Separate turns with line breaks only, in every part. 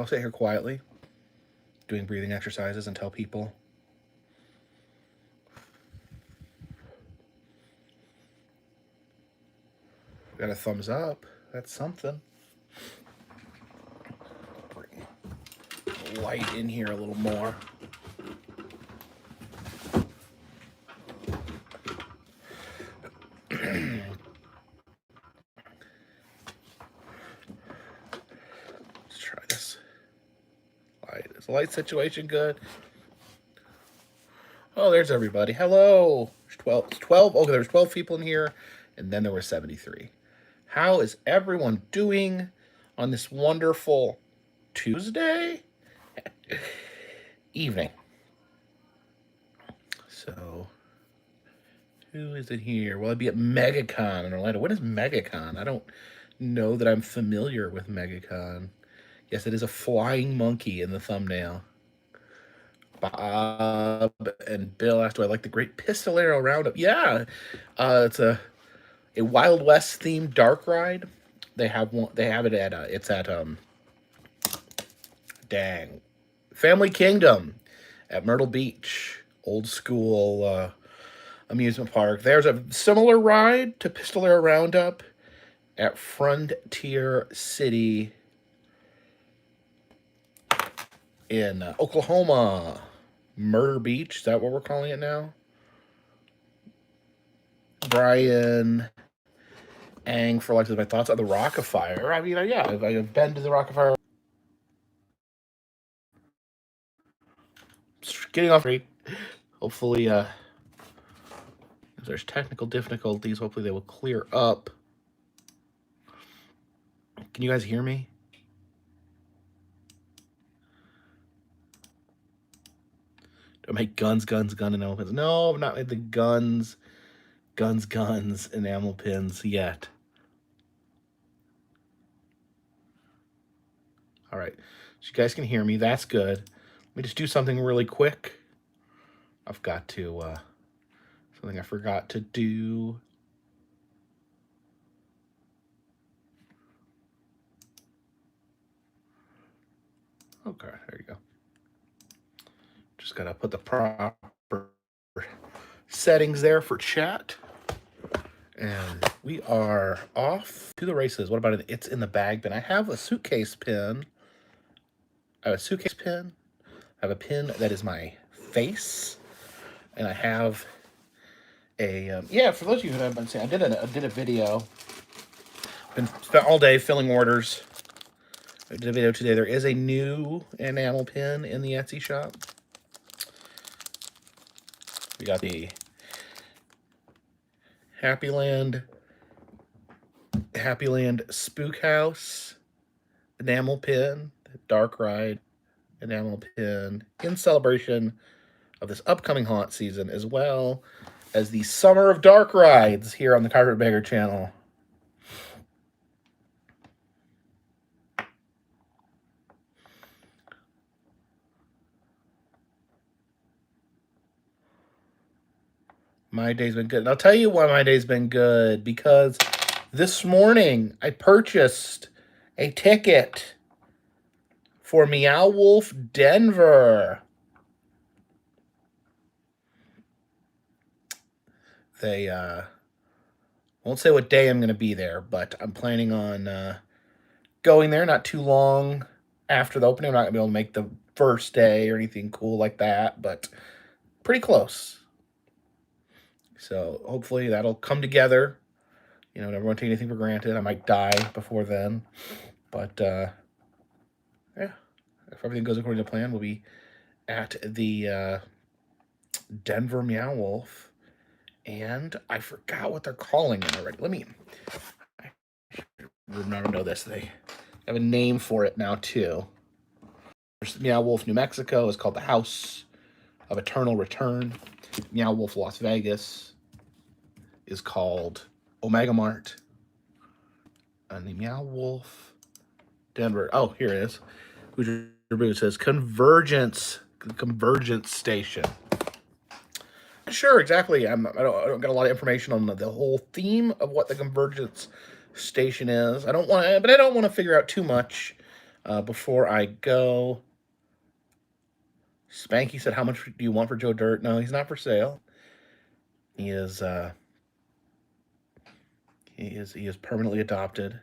I'll sit here quietly, doing breathing exercises and tell people. Got a thumbs up. That's something. Bring the light in here a little more. Let's try this. Light. Is the light situation good? Oh, there's everybody. Hello. There's 12. Okay, there's 12 people in here, and then there were 73. How is everyone doing on this wonderful Tuesday evening? So, who is it here? Will I be at MegaCon in Orlando? What is MegaCon? I don't know that I'm familiar with MegaCon. Yes, it is a flying monkey in the thumbnail. Bob and Bill asked, "Do I like the Great Pistolero Roundup?" Yeah, it's a Wild West themed dark ride. They have one. They have it at it's at dang, Family Kingdom at Myrtle Beach, old school amusement park. There's a similar ride to Pistolero Roundup at Frontier City in Oklahoma. Murder Beach, is that what we're calling it now? Brian Ang for my thoughts on the Rock of Fire. I mean, yeah, I've been to the Rock of Fire. Getting off rate. Hopefully, if there's technical difficulties, hopefully they will clear up. Can you guys hear me? Don't make guns, enamel pins. No, I've not made the guns, enamel pins yet. All right, so you guys can hear me. That's good. Let me just do something really quick. I've got to, something I forgot to do. Okay, there you go. Just gotta put the proper settings there for chat. And we are off to the races. What about an It's in the Bag pin? I have a suitcase pin. I have a suitcase pin. I have a pin that is my face. And I have a, yeah, for those of you who haven't been seeing, I did a video. Been spent all day filling orders. I did a video today. There is a new enamel pin in the Etsy shop. We got the Happyland Spook House enamel pin, dark ride enamel pin in celebration of this upcoming haunt season, as well as the Summer of Dark Rides here on the Carpetbagger channel. My day's been good. And I'll tell you why my day's been good. Because this morning I purchased a ticket for Meow Wolf Denver. They won't say what day I'm going to be there, but I'm planning on going there not too long after the opening. I'm not going to be able to make the first day or anything cool like that, but pretty close. So hopefully that'll come together. You know, never take anything for granted. I might die before then. But, yeah, if everything goes according to plan, we'll be at the Denver Meow Wolf. And I forgot what they're calling it already. I remember to know this. They have a name for it now, too. Meow Wolf New Mexico is called the House of Eternal Return. Meow Wolf Las Vegas is called Omega Mart. And the Meow Wolf Denver, oh, here it is. Hoosier Boo says Convergence Station. Sure, exactly. I don't get a lot of information on the whole theme of what the Convergence Station is. I don't want to figure out too much Before I go, Spanky said, "How much do you want for Joe Dirt?" No, he's not for sale. He is he is permanently adopted.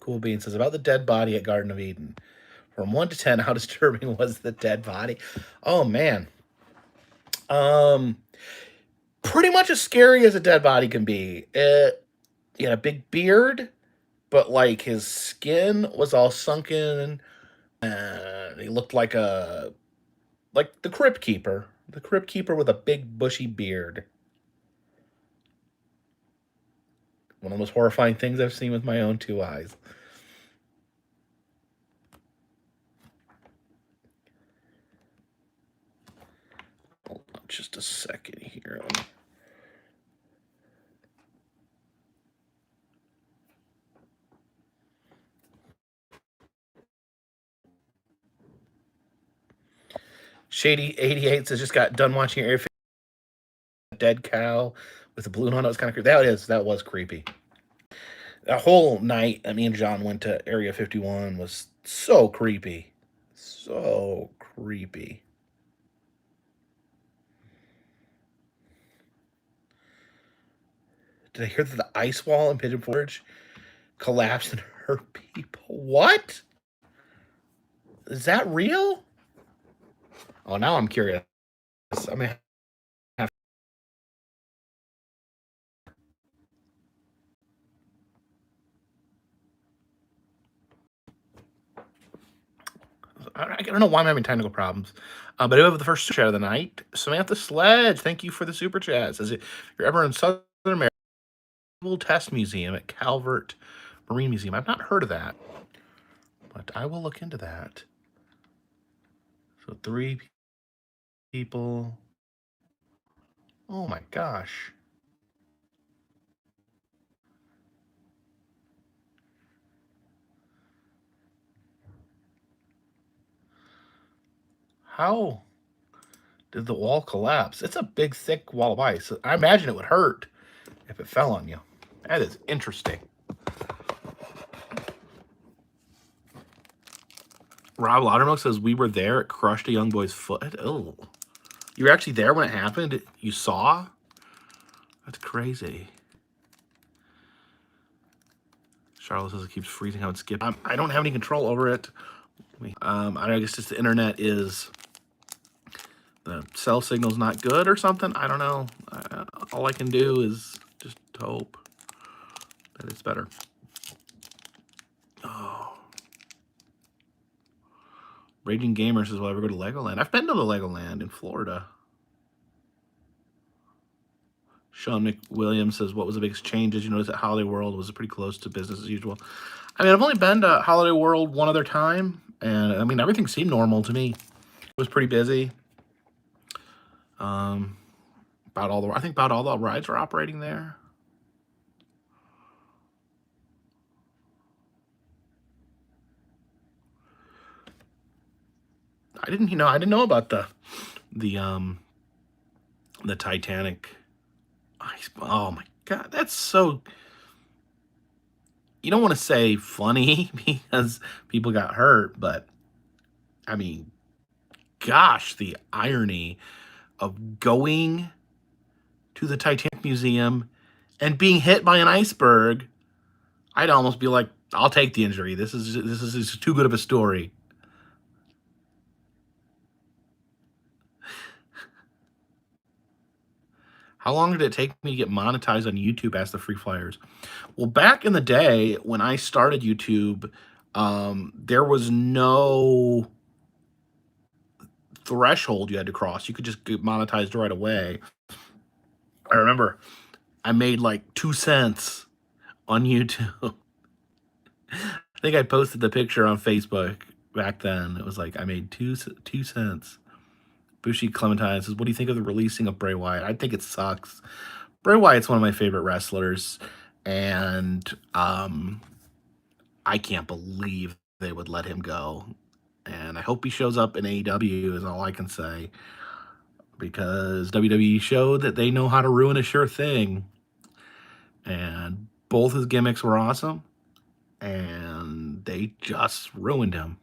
Cool Bean says about the dead body at Garden of Eden. From 1 to 10, how disturbing was the dead body? Oh man. Um Pretty much as scary as a dead body can be. He had a big beard, but like his skin was all sunken. He looked like the crypt keeper with a big bushy beard. One of the most horrifying things I've seen with my own two eyes. Hold on just a second here. Shady88 says just got done watching Area 51, dead cow with a balloon on it. Was kind of creepy. That was creepy. That whole night that me and John went to Area 51 was so creepy. So creepy. Did I hear that the ice wall in Pigeon Forge collapsed and hurt people? What? Is that real? Oh, now I'm curious. I mean, I don't know why I'm having technical problems. But I do have the first super chat of the night. Samantha Sledge, thank you for the super chat. Says if you're ever in Southern America, Naval Test Museum at Calvert Marine Museum. I've not heard of that, but I will look into that. So 3 people. Oh my gosh. How did the wall collapse? It's a big, thick wall of ice. I imagine it would hurt if it fell on you. That is interesting. Rob Laudermilk says we were there. It crushed a young boy's foot. Oh, you were actually there when it happened. You saw? That's crazy. Charlotte says it keeps freezing how it skips. I don't have any control over it. I guess just the internet is the cell signal's not good or something. I don't know. All I can do is just hope that it's better. Oh. Raging Gamer says, will I ever go to Legoland? I've been to the Legoland in Florida. Sean McWilliams says, what was the biggest changes you noticed at Holiday World? Was it pretty close to business as usual? I mean, I've only been to Holiday World one other time, and I mean, everything seemed normal to me. It was pretty busy. I think about all the rides are operating there. I didn't know about the Titanic ice. Oh my god, that's so. You don't want to say funny because people got hurt, but I mean, gosh, the irony of going to the Titanic Museum and being hit by an iceberg. I'd almost be like, I'll take the injury. This is too good of a story. How long did it take me to get monetized on YouTube? Asked the Free Flyers. Well, back in the day when I started YouTube, there was no threshold you had to cross. You could just get monetized right away. I remember I made like 2 cents on YouTube. I think I posted the picture on Facebook back then. It was like I made 2 cents. Bushi Clementine says, what do you think of the releasing of Bray Wyatt? I think it sucks. Bray Wyatt's one of my favorite wrestlers, and I can't believe they would let him go. And I hope he shows up in AEW is all I can say. Because WWE showed that they know how to ruin a sure thing. And both his gimmicks were awesome. And they just ruined him.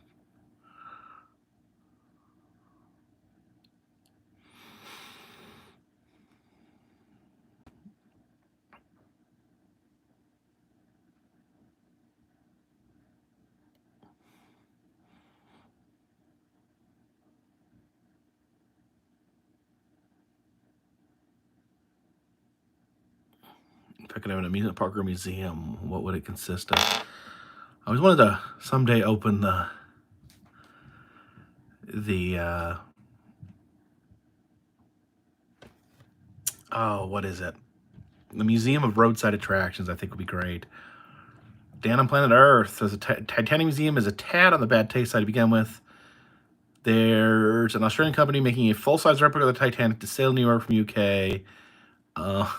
If I could have an amusement park or museum, what would it consist of? I always wanted to someday open what is it? The Museum of Roadside Attractions, I think, would be great. Dan on Planet Earth. There's a Titanic Museum is a tad on the bad taste side to begin with. There's an Australian company making a full-size replica of the Titanic to sail to New York from UK. I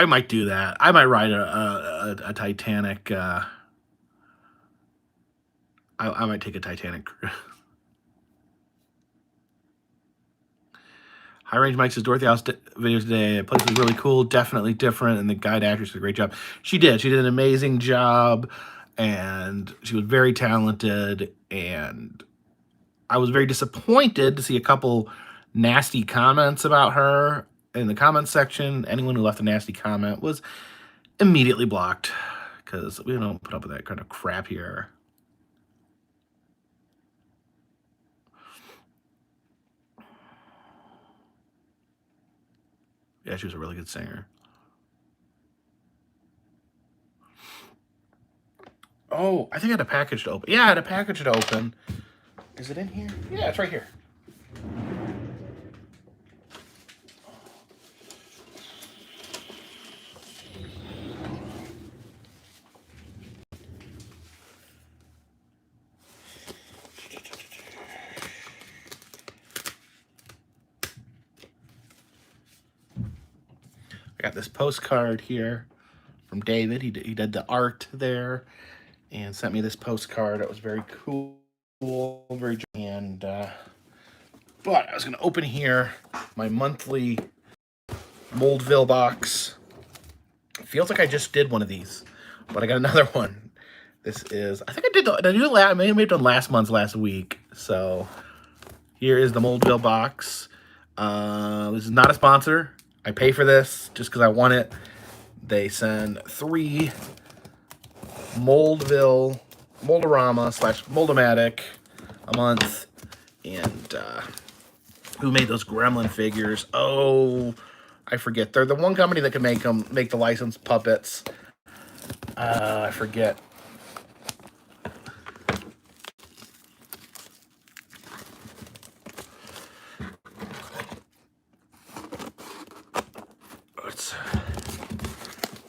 might do that. I might ride a Titanic. I might take a Titanic cruise. High Range Mike says Dorothy House video today. The place was really cool, definitely different, and the guide actress did a great job. She did. She did an amazing job, and she was very talented. And I was very disappointed to see a couple nasty comments about her in the comments section. Anyone who left a nasty comment was immediately blocked because we don't put up with that kind of crap here. Yeah, she was a really good singer. Oh, I think I had a package to open. Yeah, I had a package to open. Is it in here? Yeah, it's right here. I got this postcard here from David. He did the art there and sent me this postcard. It was very cool, very and but I was gonna open here my monthly Moldville box. It feels like I just did one of these, but I got another one. This is, I think I did I may have done last week. So here is the Moldville box. This is not a sponsor. I pay for this just because I want it. They send 3 Moldorama / Moldomatic a month. And who made those Gremlin figures? Oh, I forget. They're the one company that can make the licensed puppets. I forget.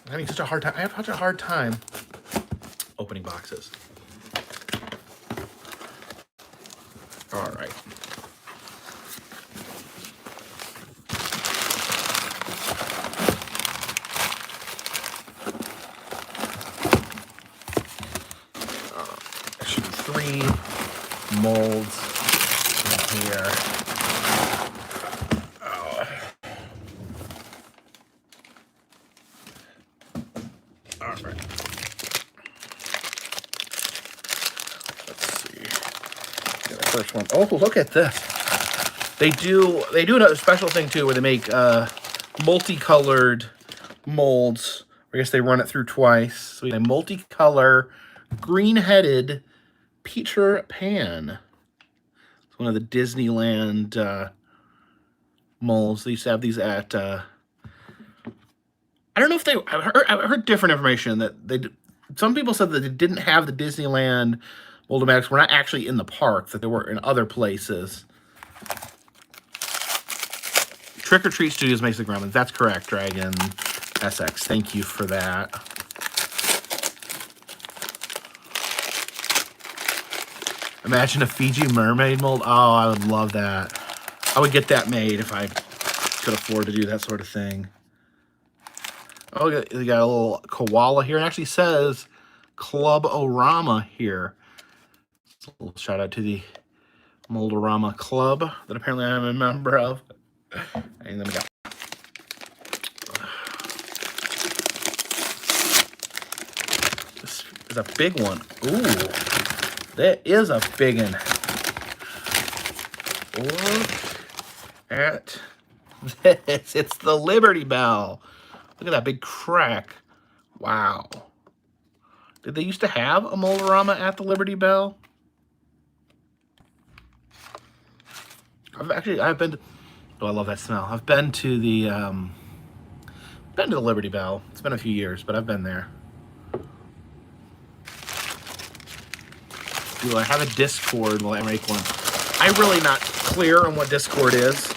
I'm having such a hard time. I have such a hard time opening boxes. All right. There should be 3 molds in here. First one. Oh, look at this. They do a special thing too where they make multicolored molds. I guess they run it through twice. So we have a multicolor green-headed Peter Pan. It's one of the Disneyland molds. They used to have these at I don't know if they I've heard different information that some people said that they didn't have the Disneyland Moldamatics were not actually in the park, that they were in other places. Trick or Treat Studios makes the Gremlins. That's correct, Dragon SX. Thank you for that. Imagine a Fiji mermaid mold. Oh, I would love that. I would get that made if I could afford to do that sort of thing. Oh, you got a little koala here. It actually says Club Orama here. So a little shout out to the Moldorama Club that apparently I'm a member of. And then we got this is a big one. Ooh, that is a big one. Look at this. It's the Liberty Bell. Look at that big crack. Wow. Did they used to have a Moldorama at the Liberty Bell? I've been to, oh, I love that smell. I've been to the Liberty Bell. It's been a few years, but I've been there. Do I have a Discord while I make one? I'm really not clear on what Discord is.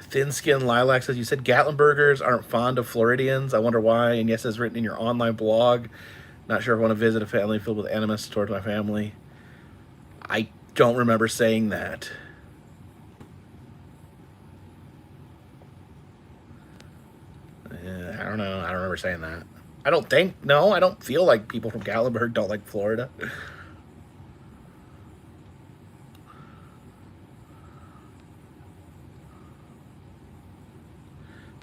Thin Skin Lilac says, you said Gatlinburgers aren't fond of Floridians. I wonder why. And yes, as written in your online blog, not sure if I want to visit a family filled with animus towards my family. I don't remember saying that. I don't know. I don't remember saying that. I don't think. No, I don't feel like people from Gatlinburg don't like Florida.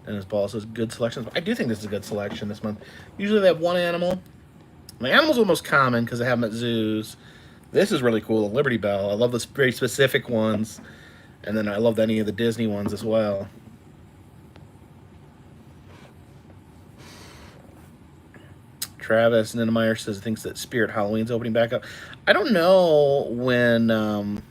And his ball says good selections. I do think this is a good selection this month. Usually they have one animal. My animals are the most common because I have them at zoos. This is really cool, the Liberty Bell. I love the very specific ones. And then I love any of the Disney ones as well. Travis Ninemeyer says he thinks that Spirit Halloween's opening back up. I don't know when...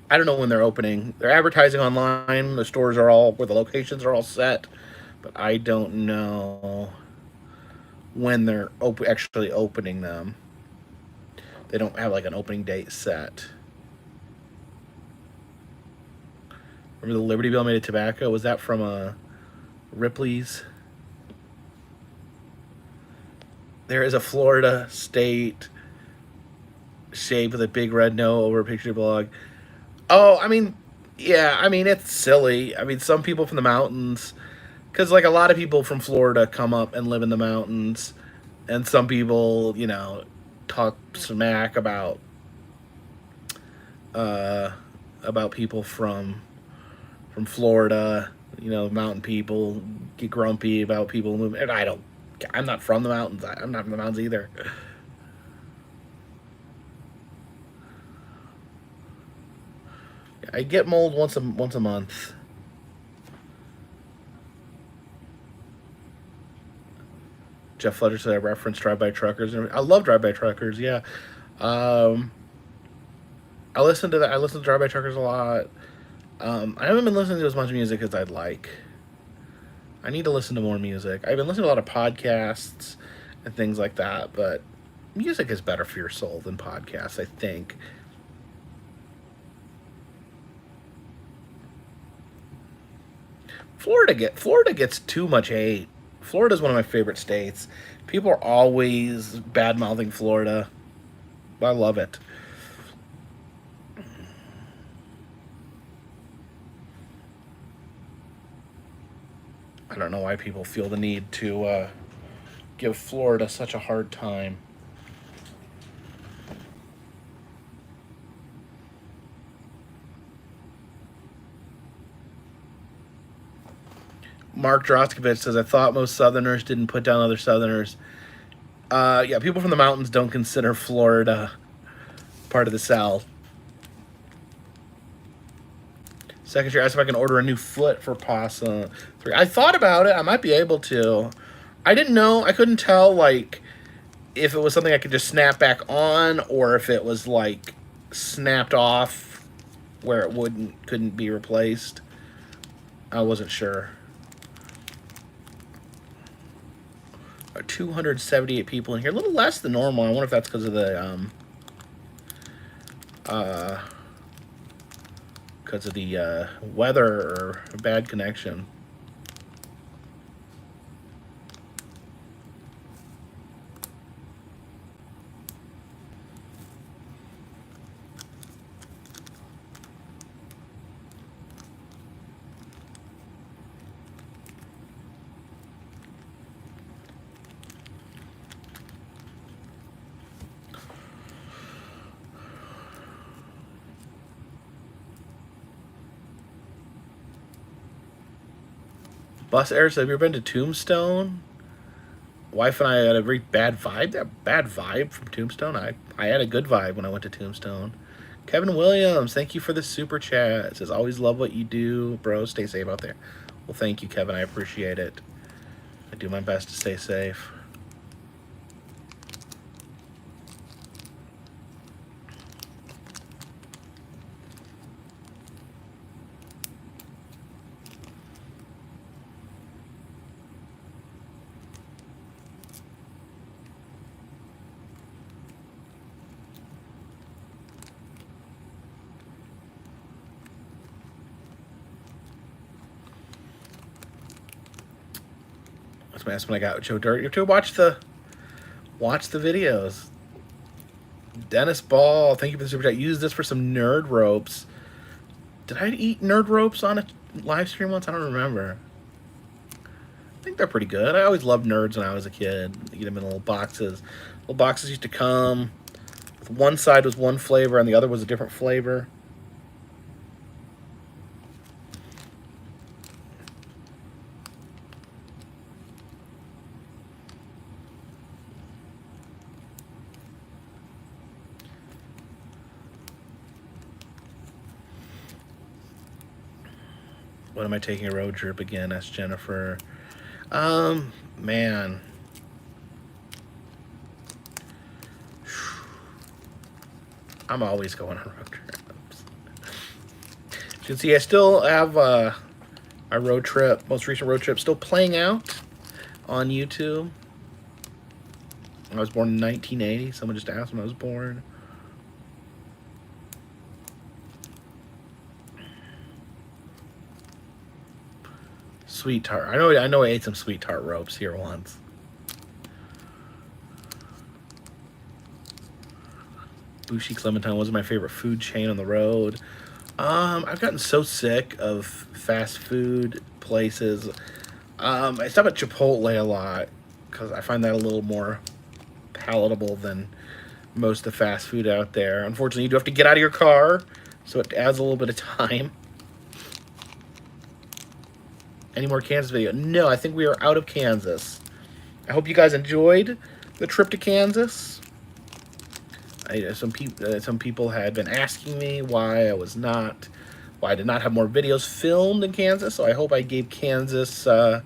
I don't know when they're opening. They're advertising online. The stores are all... where the locations are all set. But I don't know when they're actually opening them. They don't have like an opening date set. Remember the Liberty Bell made of tobacco? Was that from Ripley's? There is a Florida state shape with a big red no over a picture blog. Oh, I mean, yeah, I mean, it's silly. I mean, some people from the mountains, because like a lot of people from Florida come up and live in the mountains, and some people, you know, talk smack about people from Florida, you know, mountain people get grumpy about people moving. And I'm not from the mountains. I'm not from the mountains either. I get mold once a month. Jeff Fletcher said I referenced Drive-By Truckers. I love Drive-By Truckers. Yeah, I listen to that. I listen to Drive-By Truckers a lot. I haven't been listening to as much music as I'd like. I need to listen to more music. I've been listening to a lot of podcasts and things like that, but music is better for your soul than podcasts, I think. Florida gets too much hate. Florida's one of my favorite states. People are always bad-mouthing Florida. I love it. I don't know why people feel the need to give Florida such a hard time. Mark Droskovich says, I thought most Southerners didn't put down other Southerners. Yeah, people from the mountains don't consider Florida part of the South. Secretary asked if I can order a new foot for Possum 3. I thought about it. I might be able to. I didn't know. I couldn't tell, like, if it was something I could just snap back on or if it was, like, snapped off where it couldn't be replaced. I wasn't sure. 278 people in here. A little less than normal. I wonder if that's because of the weather or a bad connection. Bus Air, so have you ever been to Tombstone? Wife and I had a very bad vibe. That bad vibe from Tombstone. I had a good vibe when I went to Tombstone. Kevin Williams, thank you for the super chat. It says, always love what you do, bro. Stay safe out there. Well, thank you, Kevin. I appreciate it. I do my best to stay safe. That's when I got Joe Dirt. You have to watch the videos. Dennis Ball, thank you for the super chat. Use this for some nerd ropes. Did I eat nerd ropes on a live stream once? I don't remember. I think they're pretty good. I always loved nerds when I was a kid. Eat them in little boxes. Little boxes used to come with one side was one flavor and the other was a different flavor. When am I taking a road trip again? Asked Jennifer. Man. I'm always going on road trips. As you can see, I still have my road trip, most recent road trip, still playing out on YouTube. I was born in 1980. Someone just asked when I was born. Sweet tart. I know I ate some sweet tart ropes here once. Bushi Clementine was my favorite food chain on the road. I've gotten so sick of fast food places. I stop at Chipotle a lot because I find that a little more palatable than most of the fast food out there. Unfortunately, you do have to get out of your car, so it adds a little bit of time. Any more Kansas video? No, I think we are out of Kansas. I hope you guys enjoyed the trip to Kansas. Some people had been asking me why I did not have more videos filmed in Kansas. So I hope I gave Kansas, I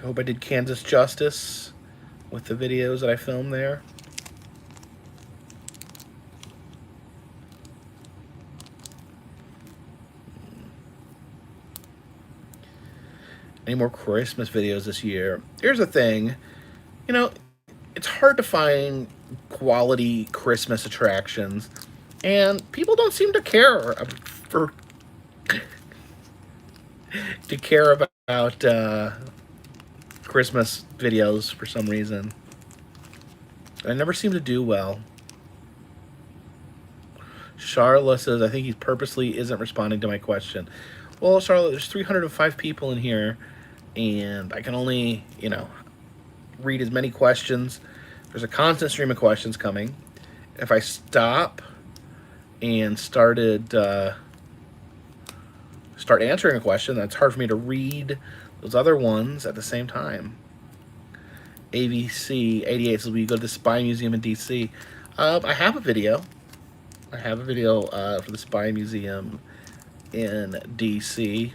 hope I did Kansas justice with the videos that I filmed there. Any more Christmas videos this year? Here's the thing, you know, it's hard to find quality Christmas attractions, and people don't seem to care about Christmas videos for some reason. I never seem to do well. Charlotte says, I think he purposely isn't responding to my question. Well, Charlotte, there's 305 people in here, and I can only, read as many questions. There's a constant stream of questions coming. If I stop and start answering a question, that's hard for me to read those other ones at the same time. AVC 88 says, will you go to the Spy Museum in DC? I have a video. For the Spy Museum in DC.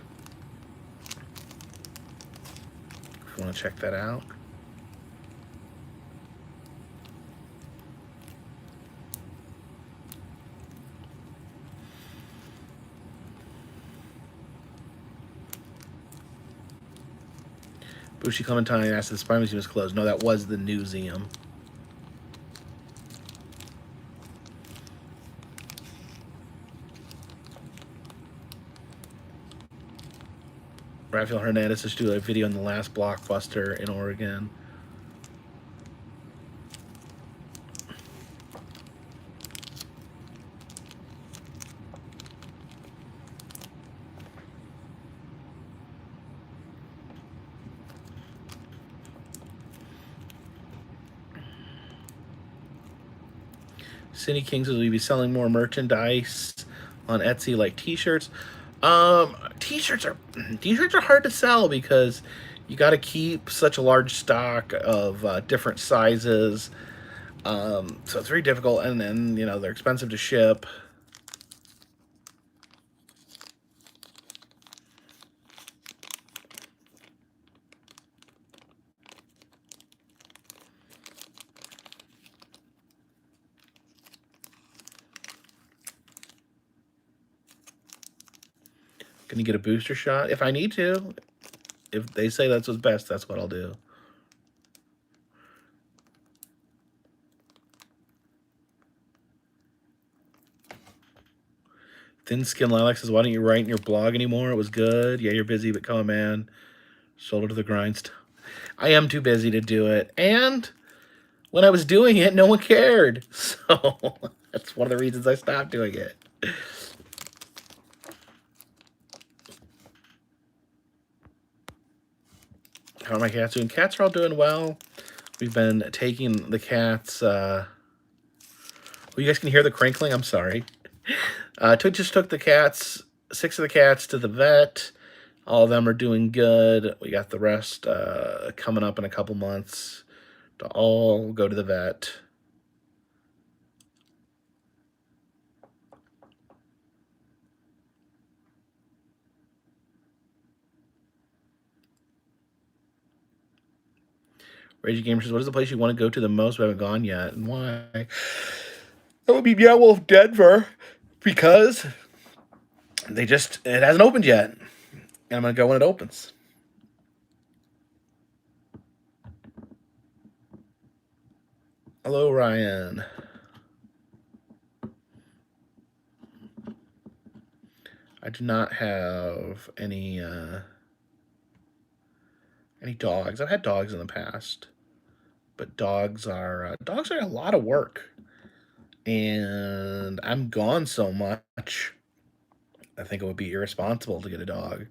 If you want to check that out. Bushi Clementine asked if the Spy Museum was closed. No, that was the museum. Rafael Hernandez just do a video on the last Blockbuster in Oregon. City Kings will be selling more merchandise on Etsy, like t-shirts. T-shirts are hard to sell because you got to keep such a large stock of different sizes. So it's very difficult, and then they're expensive to ship. Can you get a booster shot if I need to? If they say that's what's best, that's what I'll do. Thin Skin Lilac says, "Why don't you write in your blog anymore? It was good. Yeah, you're busy, but come on, man. Shoulder to the grindstone." I am too busy to do it, and when I was doing it, no one cared. So that's one of the reasons I stopped doing it. How are my cats doing? Cats are all doing well. We've been taking the cats. You guys can hear the crinkling. I'm sorry. Just took the cats, 6 of the cats, to the vet. All of them are doing good. We got the rest coming up in a couple months to all go to the vet. Raging Gamer says, "What is the place you want to go to the most? We haven't gone yet, and why?" That would be Meow Wolf Denver, because it hasn't opened yet, and I'm gonna go when it opens. Hello, Ryan. I do not have any dogs. I've had dogs in the past, but dogs are a lot of work, and I'm gone so much. I think it would be irresponsible to get a dog.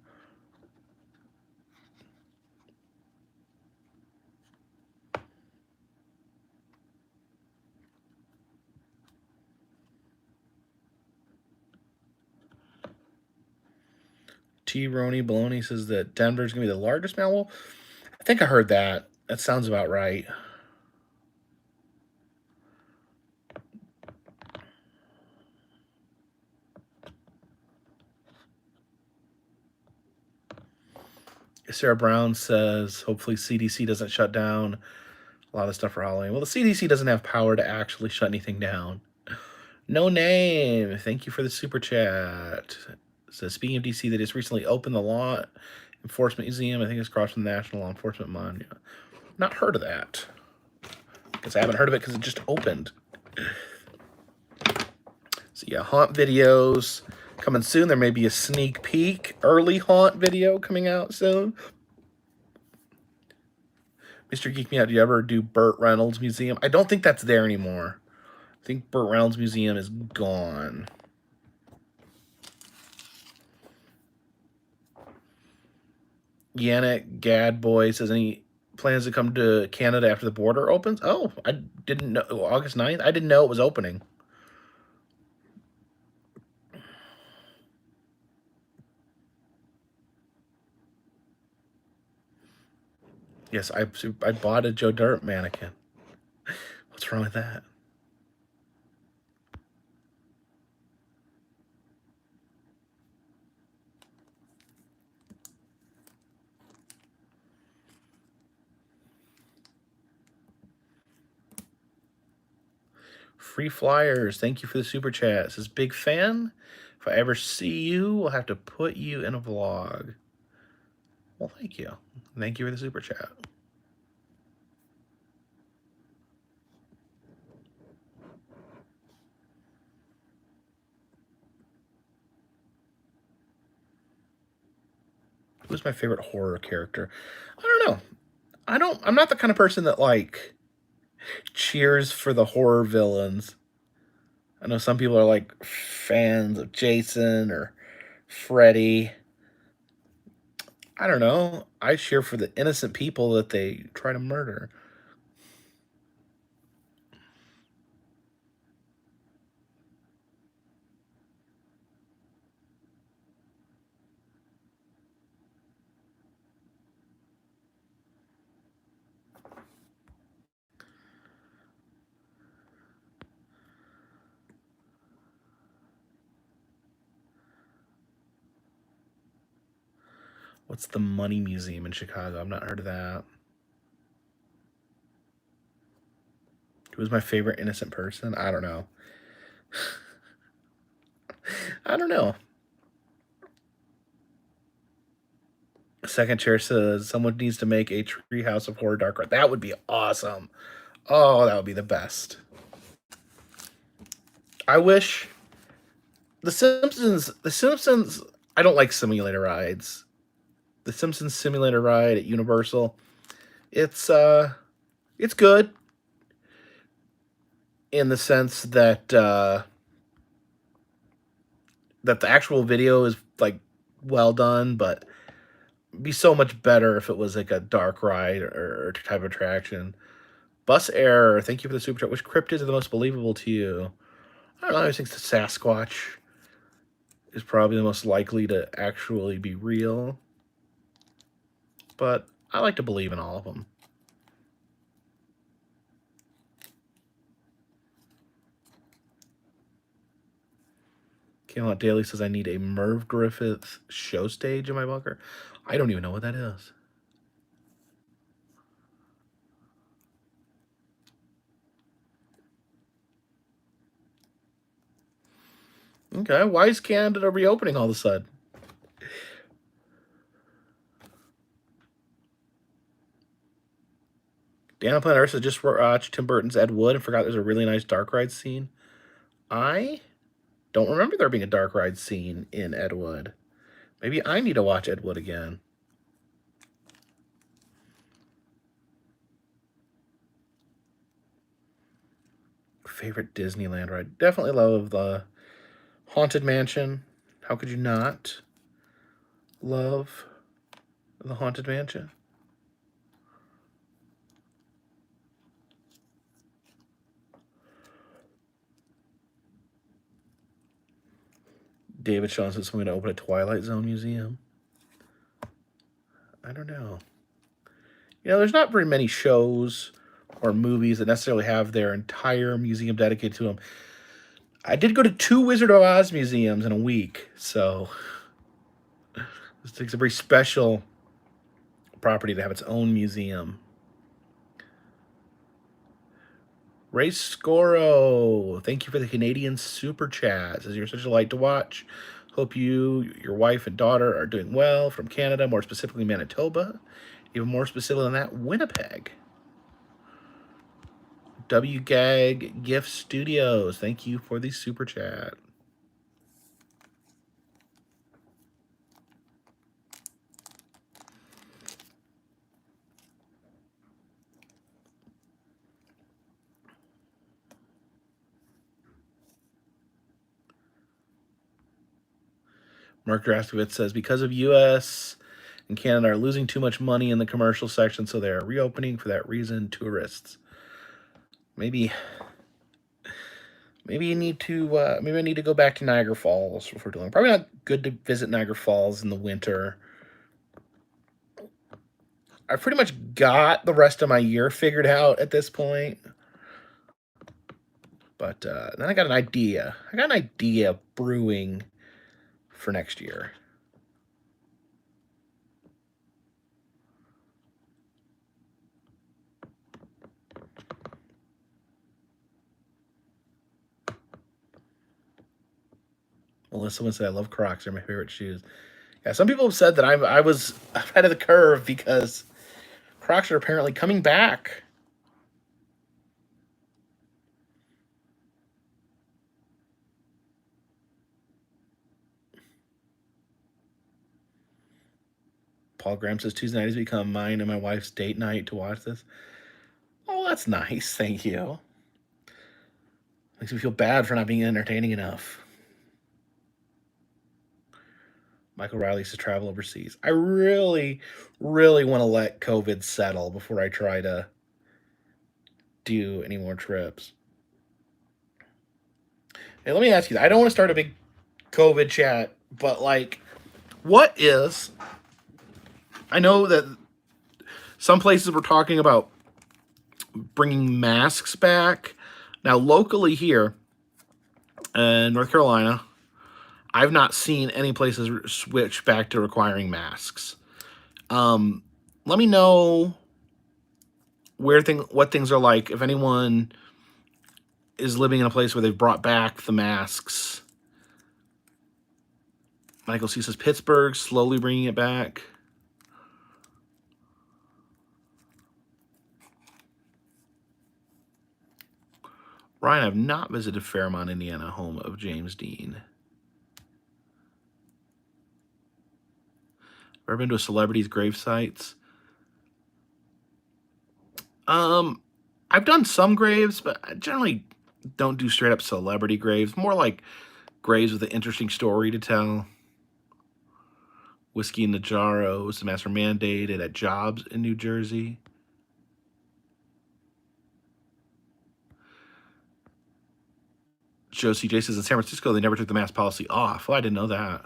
T. Roni Baloney says that Denver's gonna be the largest mammal. I think I heard that. That sounds about right. Sarah Brown says, hopefully CDC doesn't shut down a lot of stuff for Halloween. Well, the CDC doesn't have power to actually shut anything down. No name. Thank you for the super chat. So speaking of DC, they just recently opened the Law Enforcement Museum. I think it's across from the National Law Enforcement Monument. Not heard of that. Because I haven't heard of it because it just opened. So yeah, haunt videos coming soon. There may be a sneak peek early haunt video coming out soon. Mr. Geek Me Out, do you ever do Burt Reynolds Museum? I don't think that's there anymore. I think Burt Reynolds Museum is gone. Yannick Gadboy says, any plans to come to Canada after the border opens? Oh, I didn't know. August 9th? I didn't know it was opening. Yes, I bought a Joe Dirt mannequin. What's wrong with that? Free flyers. Thank you for the super chat. It says, big fan. If I ever see you, we'll have to put you in a vlog. Well, thank you. Thank you for the super chat. Who's my favorite horror character? I don't know. I'm not the kind of person that like cheers for the horror villains. I know some people are like fans of Jason or Freddy. I don't know. I cheer for the innocent people that they try to murder. What's the Money Museum in Chicago? I've not heard of that. Who was my favorite innocent person? I don't know. I don't know. Second Chair says someone needs to make a Treehouse of Horror Dark Ride. That would be awesome. Oh, that would be the best. I wish The Simpsons, I don't like simulator rides. The Simpsons simulator ride at Universal, it's good in the sense that that the actual video is like well done, but it'd be so much better if it was like a dark ride or type of attraction. Bus Error, thank you for the super chat. Which cryptids are the most believable to you? I don't know. I think the Sasquatch is probably the most likely to actually be real, but I like to believe in all of them. Camelot Daily says I need a Merv Griffith show stage in my bunker. I don't even know what that is. Okay, why is Canada reopening all of a sudden? Dana Planet Earth says just watched Tim Burton's Ed Wood and forgot there's a really nice dark ride scene. I don't remember there being a dark ride scene in Ed Wood. Maybe I need to watch Ed Wood again. Favorite Disneyland ride? Definitely love the Haunted Mansion. How could you not love the Haunted Mansion? David Shaw says I'm going to open a Twilight Zone museum. I don't know. You know, there's not very many shows or movies that necessarily have their entire museum dedicated to them. I did go to 2 Wizard of Oz museums in a week, so this takes a very special property to have its own museum. Ray Scoro, thank you for the Canadian super chat. Says you're such a light to watch. Hope you, your wife, and daughter are doing well from Canada, more specifically Manitoba. Even more specific than that, Winnipeg. WGAG Gift Studios, thank you for the super chat. Mark Drastovitz says, because of U.S. and Canada are losing too much money in the commercial section, so they are reopening for that reason. Tourists. Maybe you need to. Maybe I need to go back to Niagara Falls before doing. Probably not good to visit Niagara Falls in the winter. I pretty much got the rest of my year figured out at this point. But then I got an idea. I got an idea brewing for next year. Melissa would say, I love Crocs. They're my favorite shoes. Yeah, some people have said that I was ahead of the curve because Crocs are apparently coming back. Paul Graham says Tuesday night has become mine and my wife's date night to watch this. Oh, that's nice. Thank you. Makes me feel bad for not being entertaining enough. Michael Riley says travel overseas. I really, really want to let COVID settle before I try to do any more trips. Hey, let me ask you, I don't want to start a big COVID chat, but like, what is, I know that some places were talking about bringing masks back. Now, locally here in North Carolina, I've not seen any places switch back to requiring masks. Let me know what things are like. If anyone is living in a place where they've brought back the masks. Michael C says Pittsburgh slowly bringing it back. Ryan, I've not visited Fairmont, Indiana, home of James Dean. Ever been to a celebrity's grave sites? I've done some graves, but I generally don't do straight up celebrity graves. More like graves with an interesting story to tell. Whiskey in the Jarros, the master mandated at Jobs in New Jersey. Joe CJ says in San Francisco they never took the mask policy off. Well, I didn't know that.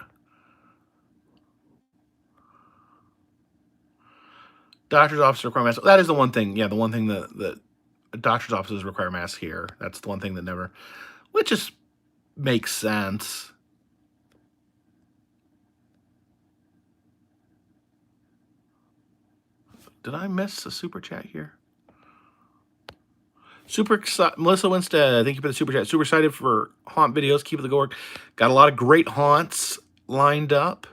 Doctor's office require masks. That is the one thing. Yeah, the one thing that doctor's offices require masks here. That's the one thing that never, which just makes sense. Did I miss a super chat here? Melissa Winstead, thank you for the super chat. Super excited for haunt videos. Keep it the good work. Got a lot of great haunts lined up.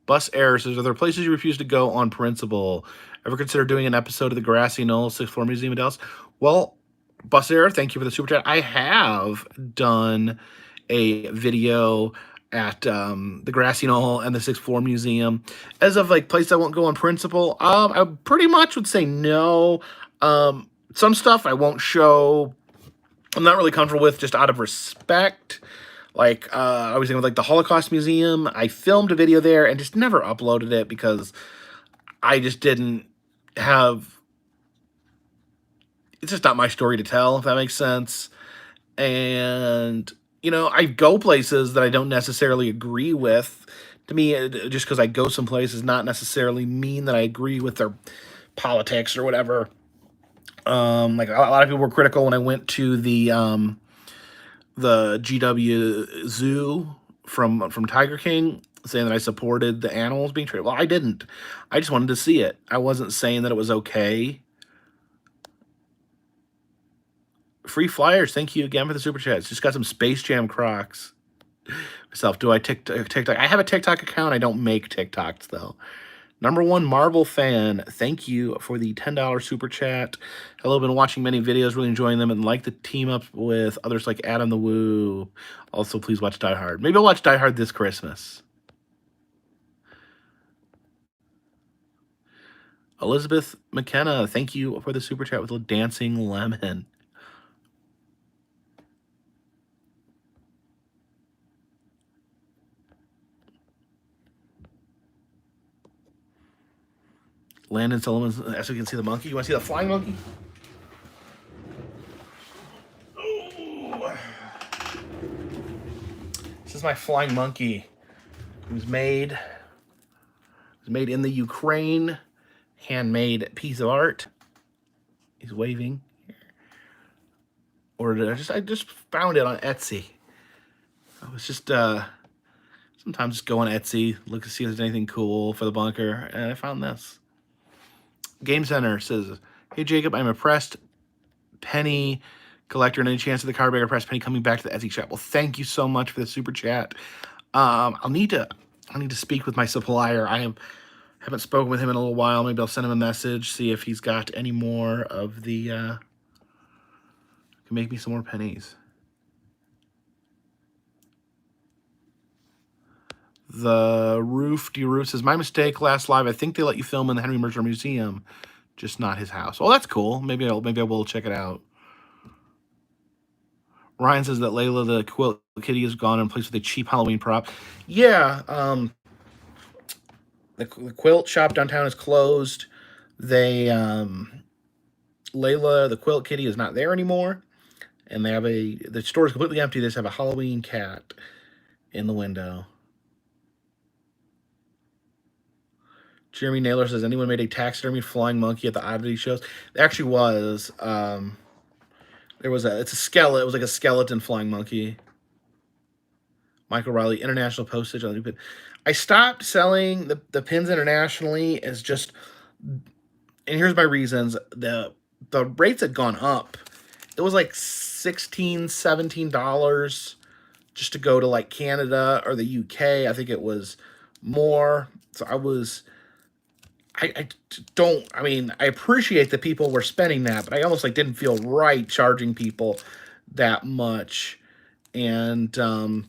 Bus Air says, are there places you refuse to go on principle? Ever consider doing an episode of the Grassy Knoll 6th Floor Museum in Dallas? Well, Bus Air, thank you for the super chat. I have done a video at the Grassy Knoll and the 6th Floor Museum. As of like place I won't go on principle, I pretty much would say no. Some stuff I won't show. I'm not really comfortable with just out of respect. Like, I was thinking with like the Holocaust Museum. I filmed a video there and just never uploaded it because I just didn't have. It's just not my story to tell, if that makes sense. And, you know, I go places that I don't necessarily agree with. To me, just because I go someplace does not necessarily mean that I agree with their politics or whatever. Like a lot of people were critical when I went to the GW Zoo from Tiger King, saying that I supported the animals being treated. Well, I didn't. I just wanted to see it. I wasn't saying that it was okay. Free Flyers, thank you again for the super chats. Just got some Space Jam Crocs. Myself, do I TikTok? I have a TikTok account. I don't make TikToks though. Number one Marvel fan, thank you for the $10 super chat. Hello, been watching many videos, really enjoying them, and like the team up with others like Adam the Woo. Also, please watch Die Hard. Maybe I'll watch Die Hard this Christmas. Elizabeth McKenna, thank you for the super chat with a dancing lemon. Landon Sullivan, as you can see the monkey. You want to see the flying monkey? Ooh. This is my flying monkey. It was made in the Ukraine. Handmade piece of art. He's waving. Or I just found it on Etsy. I was just sometimes just go on Etsy, look to see if there's anything cool for the bunker, and I found this. Game Center says, hey Jacob, I'm a pressed penny collector, and any chance of the Carpetbagger pressed penny coming back to the Etsy shop? Well, thank you so much for the super chat. I'll need to speak with my supplier. I haven't spoken with him in a little while. Maybe I'll send him a message, see if he's got any more of the can make me some more pennies. The Roof says, my mistake last live. I think they let you film in the Henry Mercer Museum, just not his house. Oh, that's cool. Maybe I will check it out. Ryan says that Layla the quilt kitty is gone and replaced with a cheap Halloween prop. Yeah, the quilt shop downtown is closed. They Layla the quilt kitty is not there anymore, and they have the store is completely empty. They just have a Halloween cat in the window. Jeremy Naylor says, anyone made a taxidermy flying monkey at the oddity shows? There actually was. There was it's a skeleton. It was like a skeleton flying monkey. Michael Riley, international postage on the new pin. I stopped selling the pins internationally as just, and here's my reasons. The rates had gone up. It was like $16, $17 just to go to like Canada or the UK. I think it was more. So I don't, I mean, I appreciate that people were spending that, but I almost like didn't feel right charging people that much. And then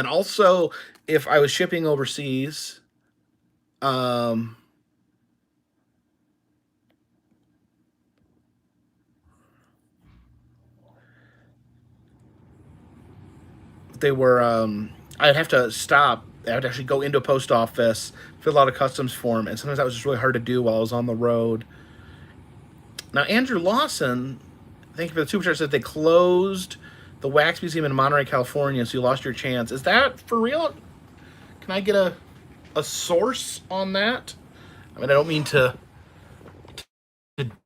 also if I was shipping overseas, um, they were, I'd have to stop. I'd actually go into a post office, fill out a customs form, and sometimes that was just really hard to do while I was on the road. Now, Andrew Lawson, thank you for the super chat, said they closed the Wax Museum in Monterey, California, so you lost your chance. Is that for real? Can I get a source on that? I mean, I don't mean to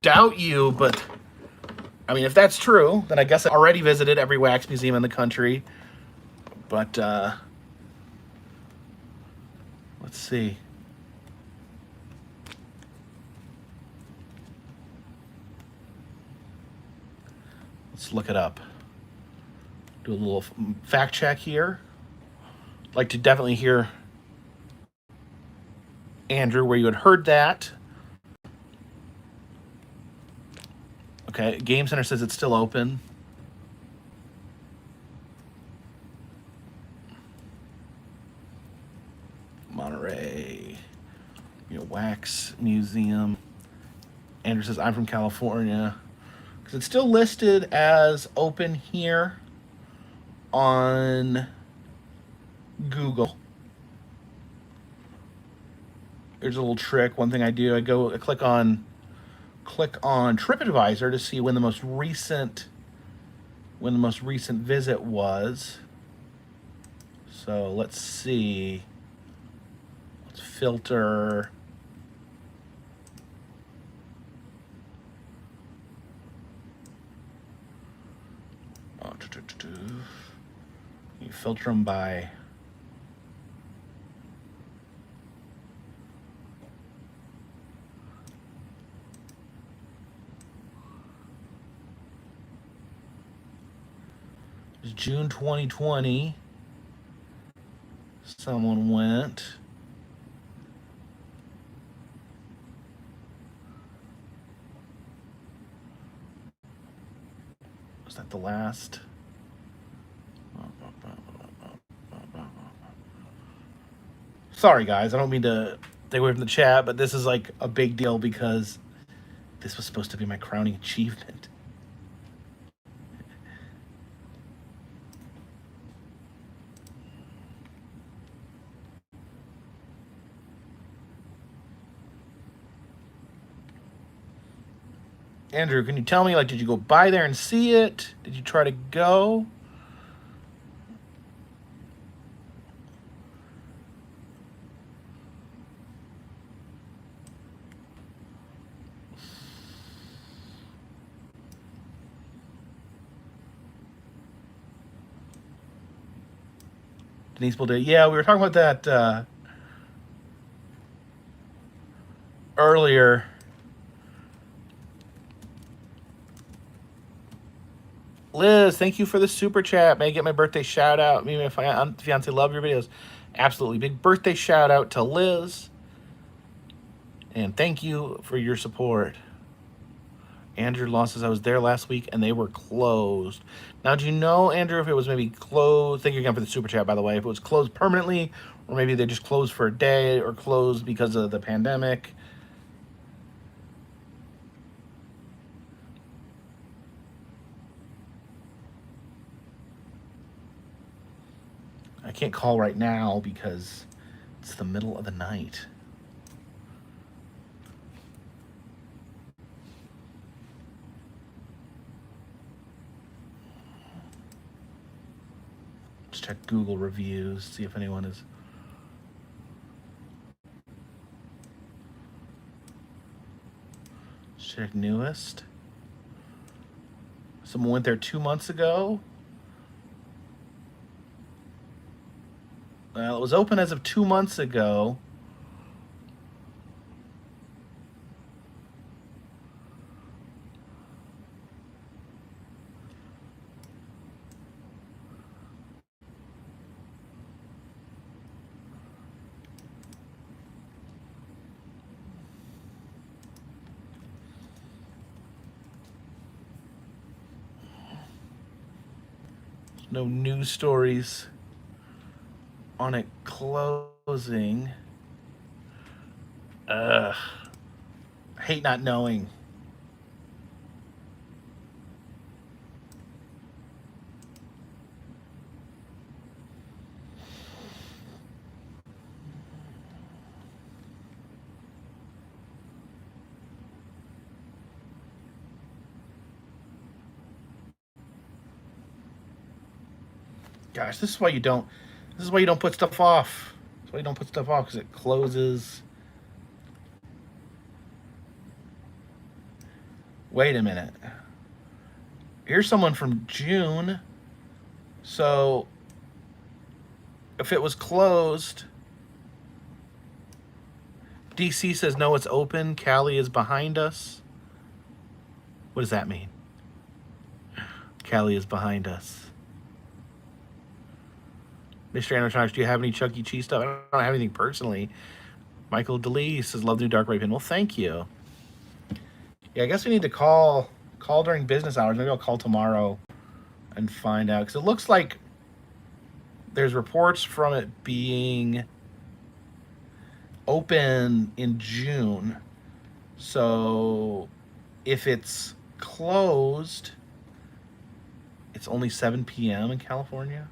doubt you, but I mean, if that's true, then I guess I already visited every wax museum in the country. But let's see. Let's look it up. Do a little fact check here. I'd like to definitely hear, Andrew, where you had heard that. Okay, Game Center says it's still open. Monterey, Wax Museum. Andrew says, I'm from California. Because it's still listed as open here on Google. Here's a little trick. One thing I do, I click on TripAdvisor to see when the most recent visit was. So let's see. Let's filter. You filter them by June 2020. Someone went. Was that the last? Sorry, guys. I don't mean to take away from the chat, but this is like a big deal because this was supposed to be my crowning achievement. Andrew, can you tell me, like, did you go by there and see it? Did you try to go? Denise Bolday. Yeah, we were talking about that earlier. Liz, thank you for the super chat. May I get my birthday shout out? Me and my fiance love your videos. Absolutely. Big birthday shout out to Liz. And thank you for your support. Andrew Law says I was there last week and they were closed. Now, do you know, Andrew, if it was maybe closed? Thank you again for the super chat, by the way. If it was closed permanently, or maybe they just closed for a day, or closed because of the pandemic. I can't call right now because it's the middle of the night. Let's check Google reviews, see if anyone is. Let's check newest. Someone went there 2 months ago. Well, it was open as of 2 months ago. No news stories on it closing. Ugh. I hate not knowing. Gosh, this is why you don't. This is why you don't put stuff off. That's why you don't put stuff off, because it closes. Wait a minute. Here's someone from June. So if it was closed, DC says no, it's open. Cali is behind us. What does that mean? Cali is behind us. Mr. Animatronics, do you have any Chuck E. Cheese stuff? I don't have anything personally. Michael DeLee says, love new Dark Ray pin. Well, thank you. Yeah, I guess we need to call during business hours. Maybe I'll call tomorrow and find out. Because it looks like there's reports from it being open in June. So if it's closed, it's only 7 p.m. in California.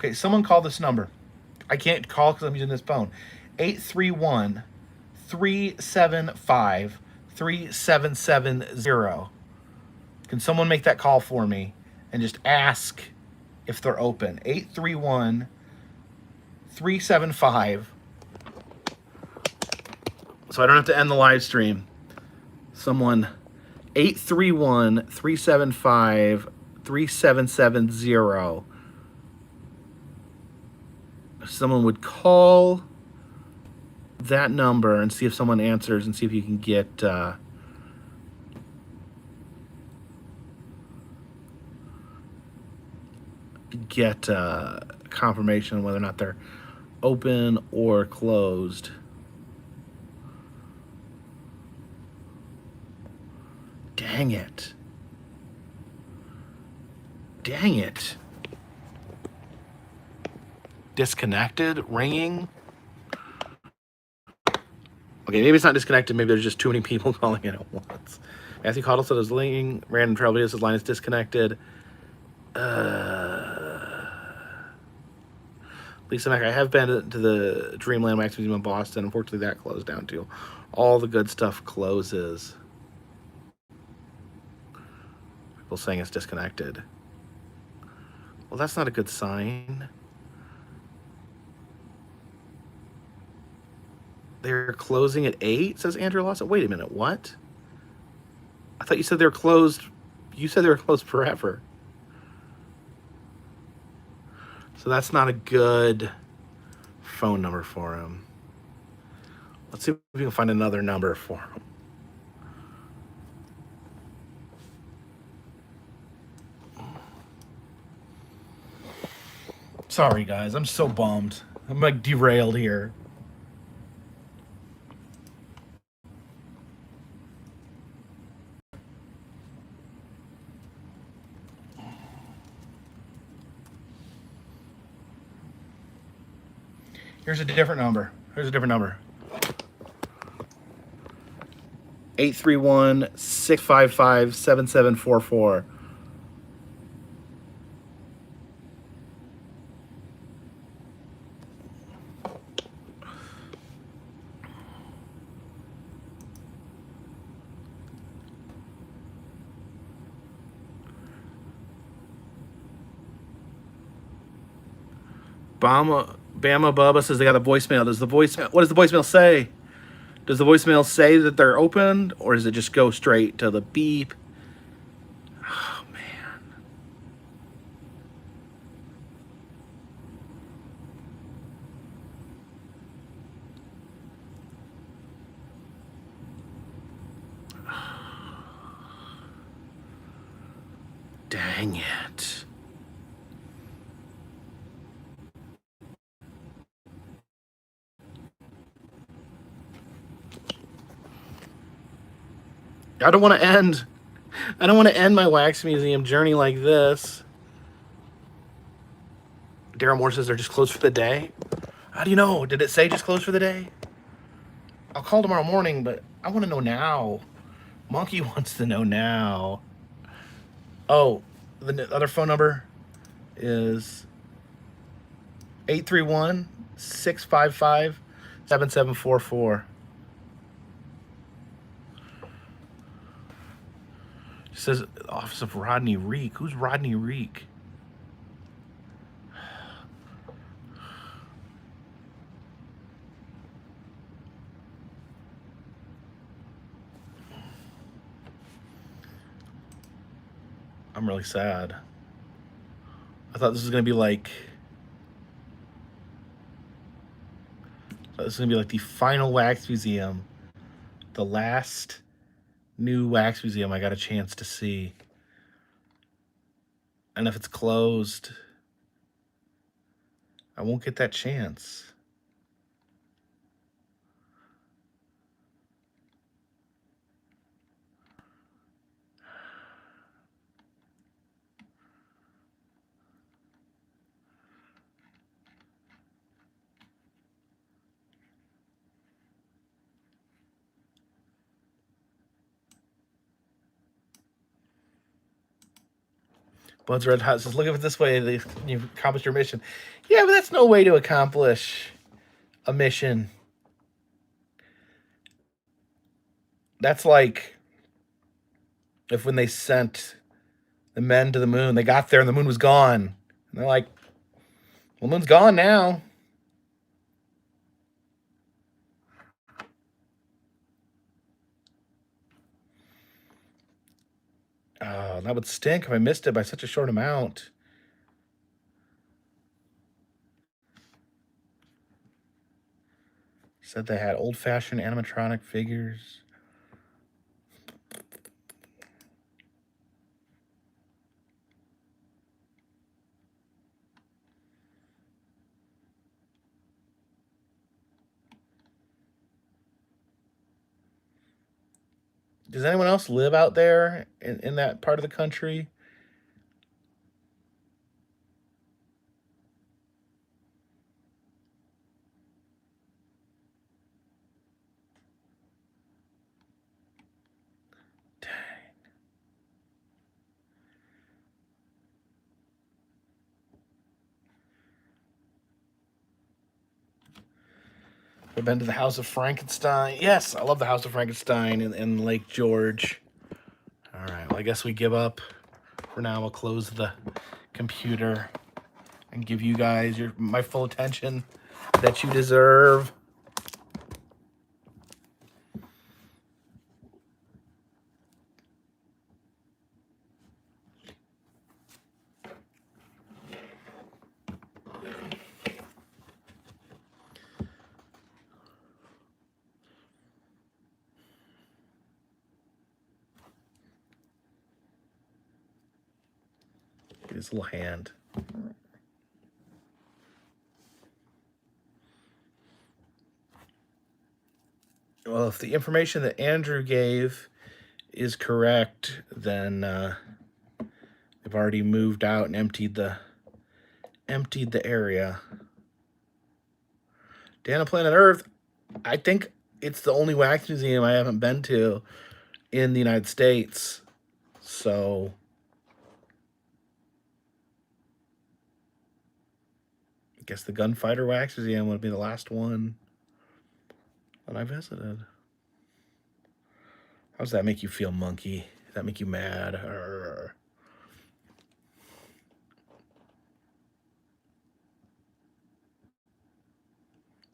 Okay, someone call this number. I can't call because I'm using this phone. 831-375-3770. Can someone make that call for me and just ask if they're open? 831-375. So I don't have to end the live stream. Someone, 831-375-3770. Someone would call that number and see if someone answers and see if you can get confirmation on whether or not they're open or closed. Dang it. Dang it. Disconnected, ringing. Okay, maybe it's not disconnected. Maybe there's just too many people calling in at once. Matthew Cottle said it's ringing. Random travel videos, his line is disconnected. Lisa Mack, I have been to the Dreamland Wax Museum in Boston. Unfortunately, that closed down too. All the good stuff closes. People saying it's disconnected. Well, that's not a good sign. They're closing at 8, says Andrew Lawson. Wait a minute, what? I thought you said they were closed. You said they were closed forever. So that's not a good phone number for him. Let's see if we can find another number for him. Sorry, guys. I'm so bummed. I'm like derailed here. Here's a different number. 831-655-7744. Bama Bubba says they got a voicemail. What does the voicemail say? Does the voicemail say that they're open, or does it just go straight to the beep? Oh, man. Dang it. I don't want to end. I don't want to end my wax museum journey like this. Daryl Moore says they're just closed for the day. How do you know? Did it say just closed for the day? I'll call tomorrow morning, but I want to know now. Monkey wants to know now. Oh, the other phone number is 831-655-7744. It says Office of Rodney Reek. Who's Rodney Reek? I'm really sad. I thought this was gonna be like the final wax museum, the last new wax museum I got a chance to see. And if it's closed, I won't get that chance. Bud's Red Hot says, look at it this way, you've accomplished your mission. Yeah, but that's no way to accomplish a mission. That's like if when they sent the men to the moon, they got there and the moon was gone. And they're like, well, the moon's gone now. Oh, that would stink if I missed it by such a short amount. Said they had old-fashioned animatronic figures. Does anyone else live out there in that part of the country? I've been to the House of Frankenstein. Yes, I love the House of Frankenstein in Lake George. All right, well, I guess we give up for now. We'll close the computer and give you guys my full attention that you deserve. His little hand. Well, if the information that Andrew gave is correct, then they've already moved out and emptied the area. Dan of Planet Earth, I think it's the only wax museum I haven't been to in the United States. So I guess the Gunfighter Wax Museum would be the last one that I visited. How does that make you feel, monkey? Does that make you mad?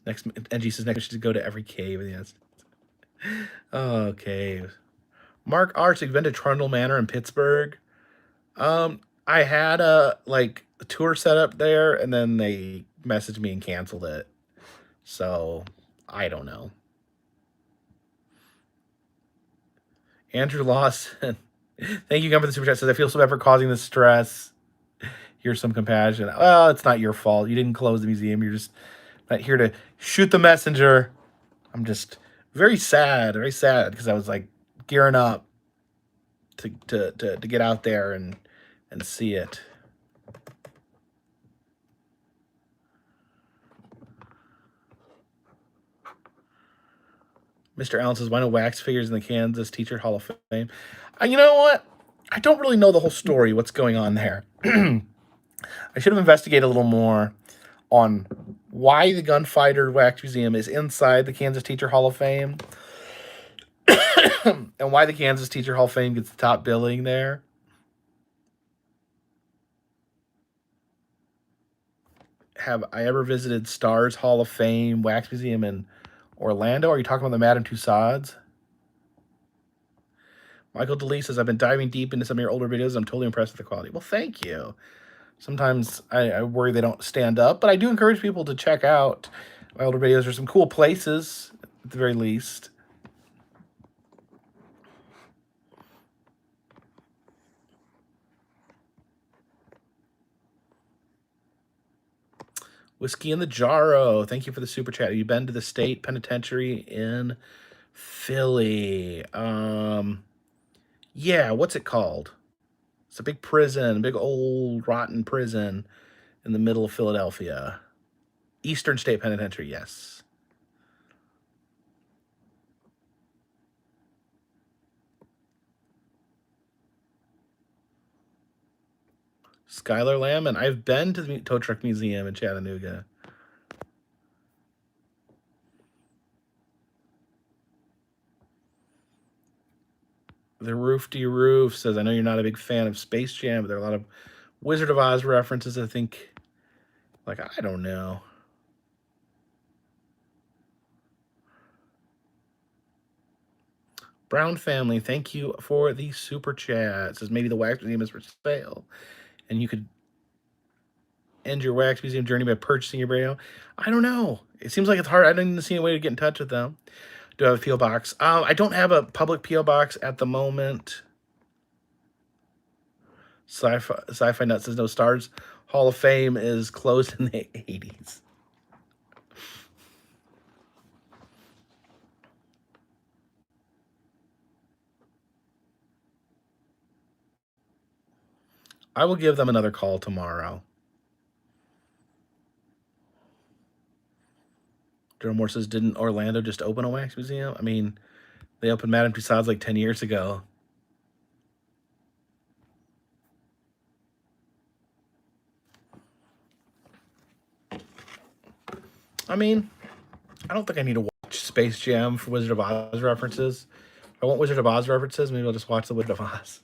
Next, NG says next we should go to every cave in the United States. Okay. Mark Arts, you've been to Trundle Manor in Pittsburgh? I had a tour set up there, and then they messaged me and canceled it. So I don't know. Andrew Lawson, thank you again for the super chat. Says I feel so bad for causing this stress. Here's some compassion. Well, it's not your fault. You didn't close the museum. You're just not here to shoot the messenger. I'm just very sad because I was like gearing up to get out there and see it. Mr. Allen says, why no wax figures in the Kansas Teacher Hall of Fame? You know what? I don't really know the whole story, what's going on there. I should have investigated a little more on why the Gunfighter Wax Museum is inside the Kansas Teacher Hall of Fame and why the Kansas Teacher Hall of Fame gets the top billing there. Have I ever visited Stars Hall of Fame Wax Museum in Orlando? Are you talking about the Madame Tussauds? Michael DeLee says, I've been diving deep into some of your older videos. I'm totally impressed with the quality. Well, thank you. Sometimes I worry they don't stand up, but I do encourage people to check out my older videos. There's some cool places, at the very least. Whiskey in the Jarro, thank you for the super chat. Have you been to the state penitentiary in Philly? Yeah, what's it called? It's a big prison, big old rotten prison in the middle of Philadelphia. Eastern State Penitentiary, yes. Skylar Lamb, and I've been to the Tow Truck Museum in Chattanooga. The Roofty Roof says, I know you're not a big fan of Space Jam, but there are a lot of Wizard of Oz references, I think. Like, I don't know. Brown family, thank you for the super chat. It says maybe the Wax Museum is for sale, and you could end your Wax Museum journey by purchasing your radio. I don't know. It seems like it's hard. I didn't see a way to get in touch with them. Do I have a P.O. box? I don't have a public P.O. box at the moment. Sci-Fi Nut says no. Stars Hall of Fame is closed in the 80s. I will give them another call tomorrow. Daryl Moore says, didn't Orlando just open a wax museum? I mean, they opened Madame Tussauds like 10 years ago. I mean, I don't think I need to watch Space Jam for Wizard of Oz references. If I want Wizard of Oz references, maybe I'll just watch the Wizard of Oz.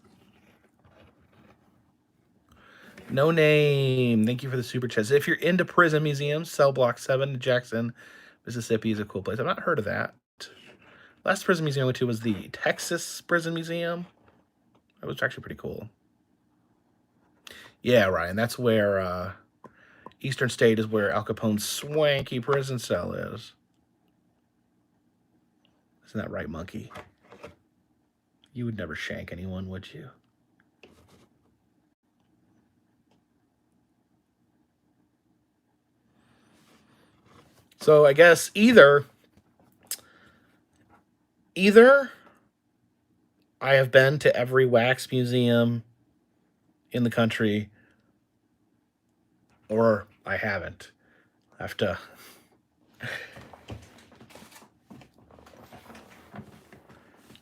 No name. Thank you for the super chat. If you're into prison museums, Cell Block 7 in Jackson, Mississippi is a cool place. I've not heard of that. Last prison museum I went to was the Texas Prison Museum. That was actually pretty cool. Yeah, Ryan, that's where Eastern State is where Al Capone's swanky prison cell is. Isn't that right, Monkey? You would never shank anyone, would you? So I guess either I have been to every wax museum in the country, or I haven't. I have to.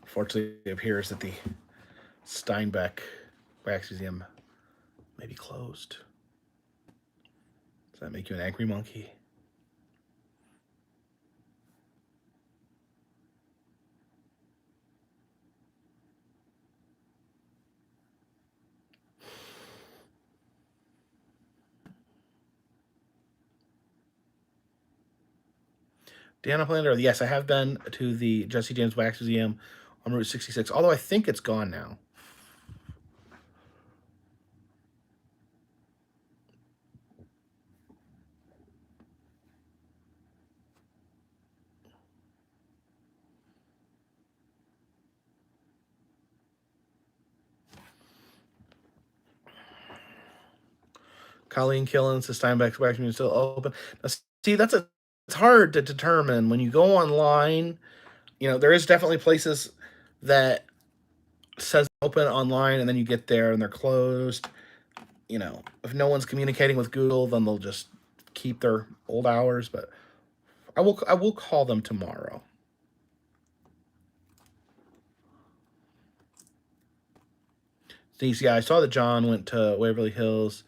Fortunately, it appears that the Steinbeck Wax Museum may be closed. Does that make you an angry monkey? Deanna Plander, yes, I have been to the Jesse James Wax Museum on Route 66, although I think it's gone now. Colleen Killen says Steinbeck's Wax Museum is still open. Now, see, it's hard to determine when you go online. You know, there is definitely places that says open online, and then you get there and they're closed. You know, if no one's communicating with Google, then they'll just keep their old hours. But I will call them tomorrow. Denise, yeah, I saw that John went to Waverly Hills.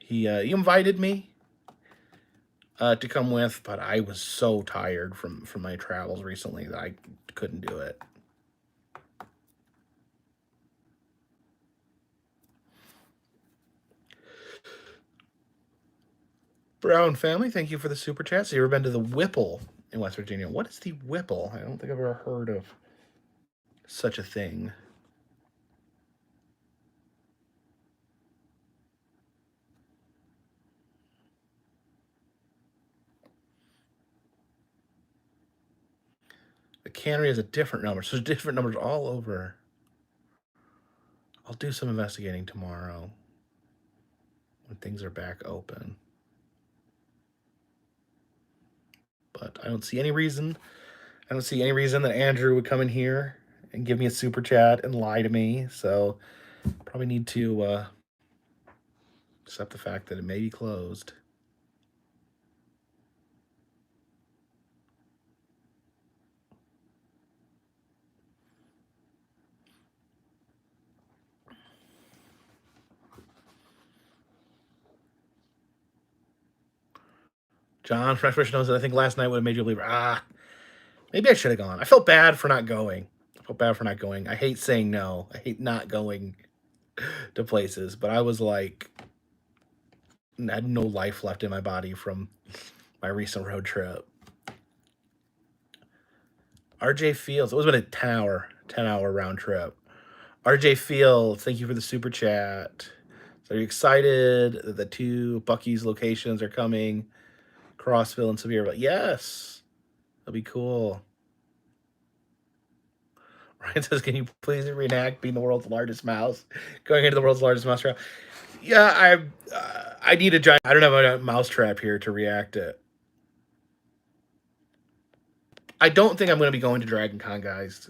He invited me to come with, but I was so tired from my travels recently that I couldn't do it. Brown family, thank you for the super chat. So you ever been to the Whipple in West Virginia? What is the Whipple? I don't think I've ever heard of such a thing. The cannery has a different number, so there's different numbers all over. I'll do some investigating tomorrow when things are back open. But I don't see any reason. I don't see any reason that Andrew would come in here and give me a super chat and lie to me. So probably need to accept the fact that it may be closed. John Fresh knows that I think last night would have made you a believer. Maybe I should have gone. I felt bad for not going. I hate saying no. I hate not going to places, but I was like, I had no life left in my body from my recent road trip. RJ Fields, it was been a 10-hour round trip. RJ Fields, thank you for the super chat. So are you excited that the two Buc-ee's locations are coming? Crossville and Sevierville. Yes. That'll be cool. Ryan says, can you please reenact being the world's largest mouse? Going into the world's largest mouse trap. Yeah, I need a giant. I don't have a mouse trap here to react it. I don't think I'm going to be going to Dragon Con, guys.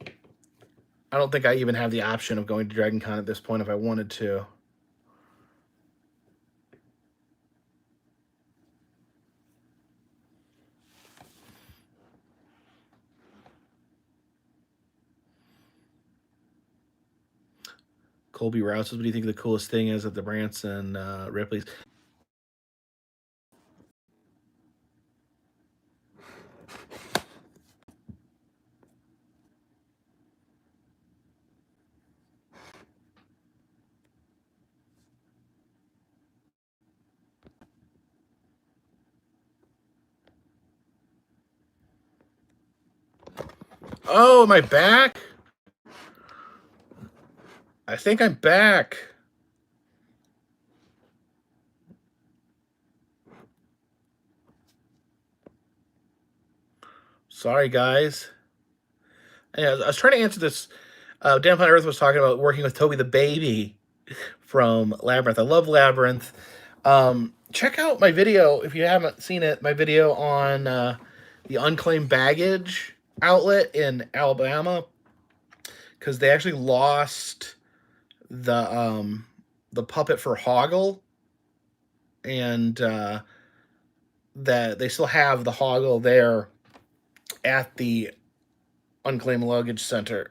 I don't think I even have the option of going to Dragon Con at this point if I wanted to. Colby Rouse says, what do you think the coolest thing is at the Branson Ripley's? Oh, am I back? I think I'm back. Sorry, guys. Yeah, I was trying to answer this. Dan Planet Earth was talking about working with Toby the Baby from Labyrinth. I love Labyrinth. Check out my video if you haven't seen it. My video on the unclaimed baggage outlet in Alabama, because they actually lost the puppet for Hoggle, and that they still have the Hoggle there at the unclaimed luggage center.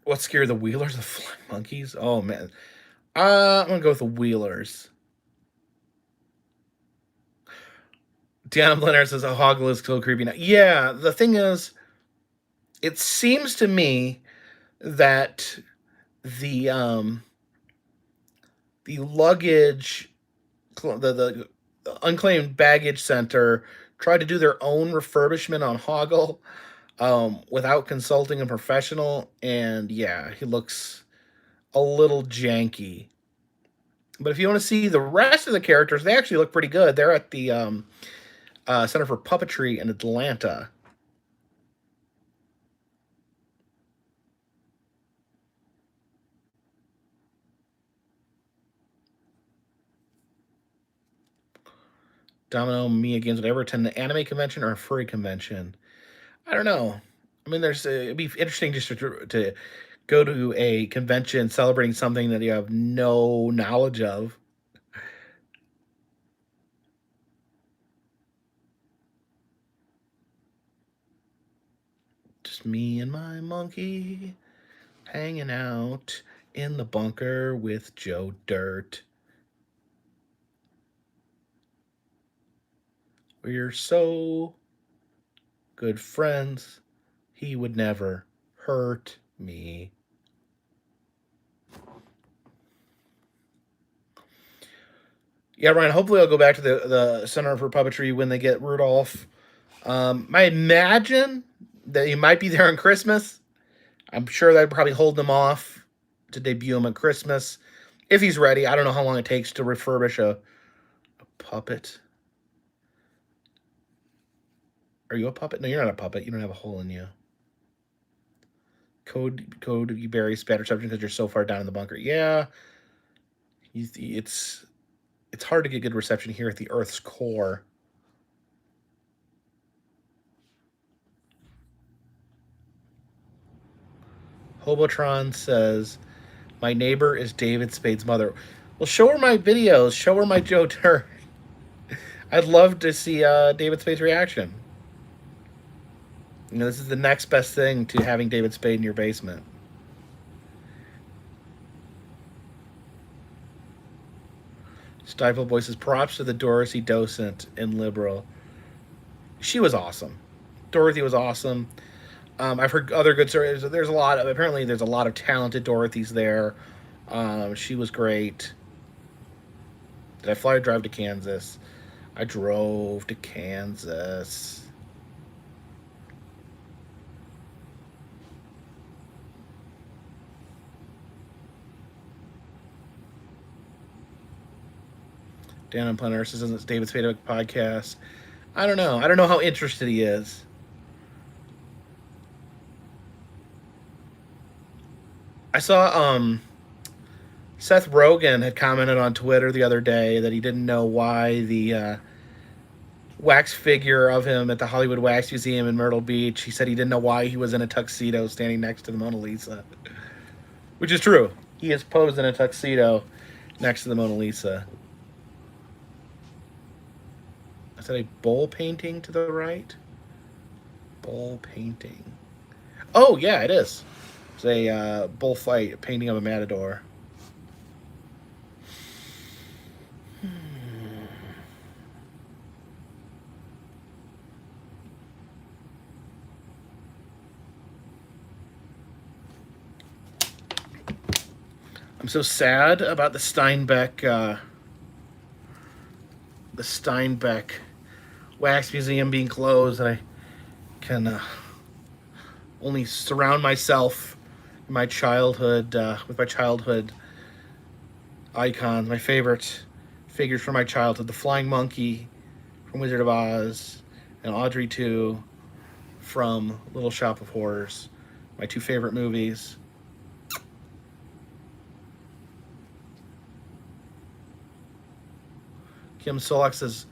What scared the Wheelers? The flying monkeys? Oh man, I'm gonna go with the Wheelers. Deanna Blenner says, "Oh, Hoggle is so creepy now." Yeah, the thing is, it seems to me that the um the luggage the unclaimed baggage center tried to do their own refurbishment on Hoggle without consulting a professional, and yeah, he looks a little janky. But if you want to see the rest of the characters, they actually look pretty good. They're at the Center for Puppetry in Atlanta. Domino, Mia Games would ever attend an anime convention or a furry convention? I don't know. I mean, it'd be interesting just to go to a convention celebrating something that you have no knowledge of. Just me and my monkey hanging out in the bunker with Joe Dirt. We're so good friends. He would never hurt me. Yeah, Ryan, hopefully I'll go back to the Center for Puppetry when they get Rudolph. I imagine that he might be there on Christmas. I'm sure they'd probably hold them off to debut him on Christmas if he's ready. I don't know how long it takes to refurbish a puppet. Are you a puppet? No, you're not a puppet. You don't have a hole in you. Code you bury bad reception because you're so far down in the bunker. Yeah, it's hard to get good reception here at the Earth's core. Hobotron says, "My neighbor is David Spade's mother." Well, show her my videos. Show her my Joe Dirt. I'd love to see David Spade's reaction. You know, this is the next best thing to having David Spade in your basement. Stifle voices props to the Dorothy docent in Liberal. She was awesome. Dorothy was awesome. I've heard other good stories. There's a lot of apparently there's a lot of talented Dorothys there. She was great. Did I fly or drive to Kansas? I drove to Kansas. Dan on Planet Earth says, "Isn't David Spade a podcast?" I don't know. I don't know how interested he is. I saw Seth Rogen had commented on Twitter the other day that he didn't know why the wax figure of him at the Hollywood Wax Museum in Myrtle Beach, he said he didn't know why he was in a tuxedo standing next to the Mona Lisa. Which is true. He is posed in a tuxedo next to the Mona Lisa. Is that a bowl painting to the right? Bowl painting. Oh, yeah, it is. It's a bullfight painting of a matador. I'm so sad about the Steinbeck Wax Museum being closed, and I can only surround myself in my childhood with my childhood icons, my favorite figures from my childhood: the Flying Monkey from Wizard of Oz, and Audrey 2 from Little Shop of Horrors. My two favorite movies. Kim Solak says,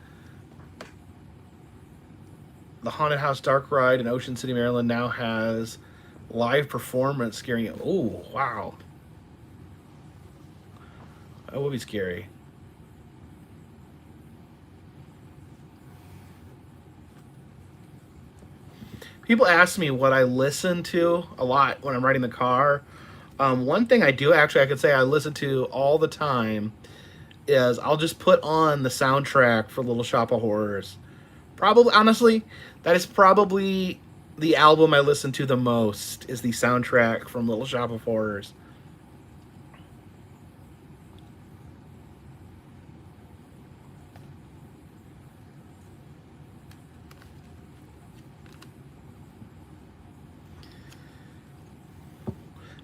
the Haunted House Dark Ride in Ocean City, Maryland now has live performance scaring you. Oh, wow. That would be scary. People ask me what I listen to a lot when I'm riding the car. One thing I do actually, I could say I listen to all the time is I'll just put on the soundtrack for Little Shop of Horrors. Probably, honestly, that is probably The album I listen to the most is the soundtrack from Little Shop of Horrors.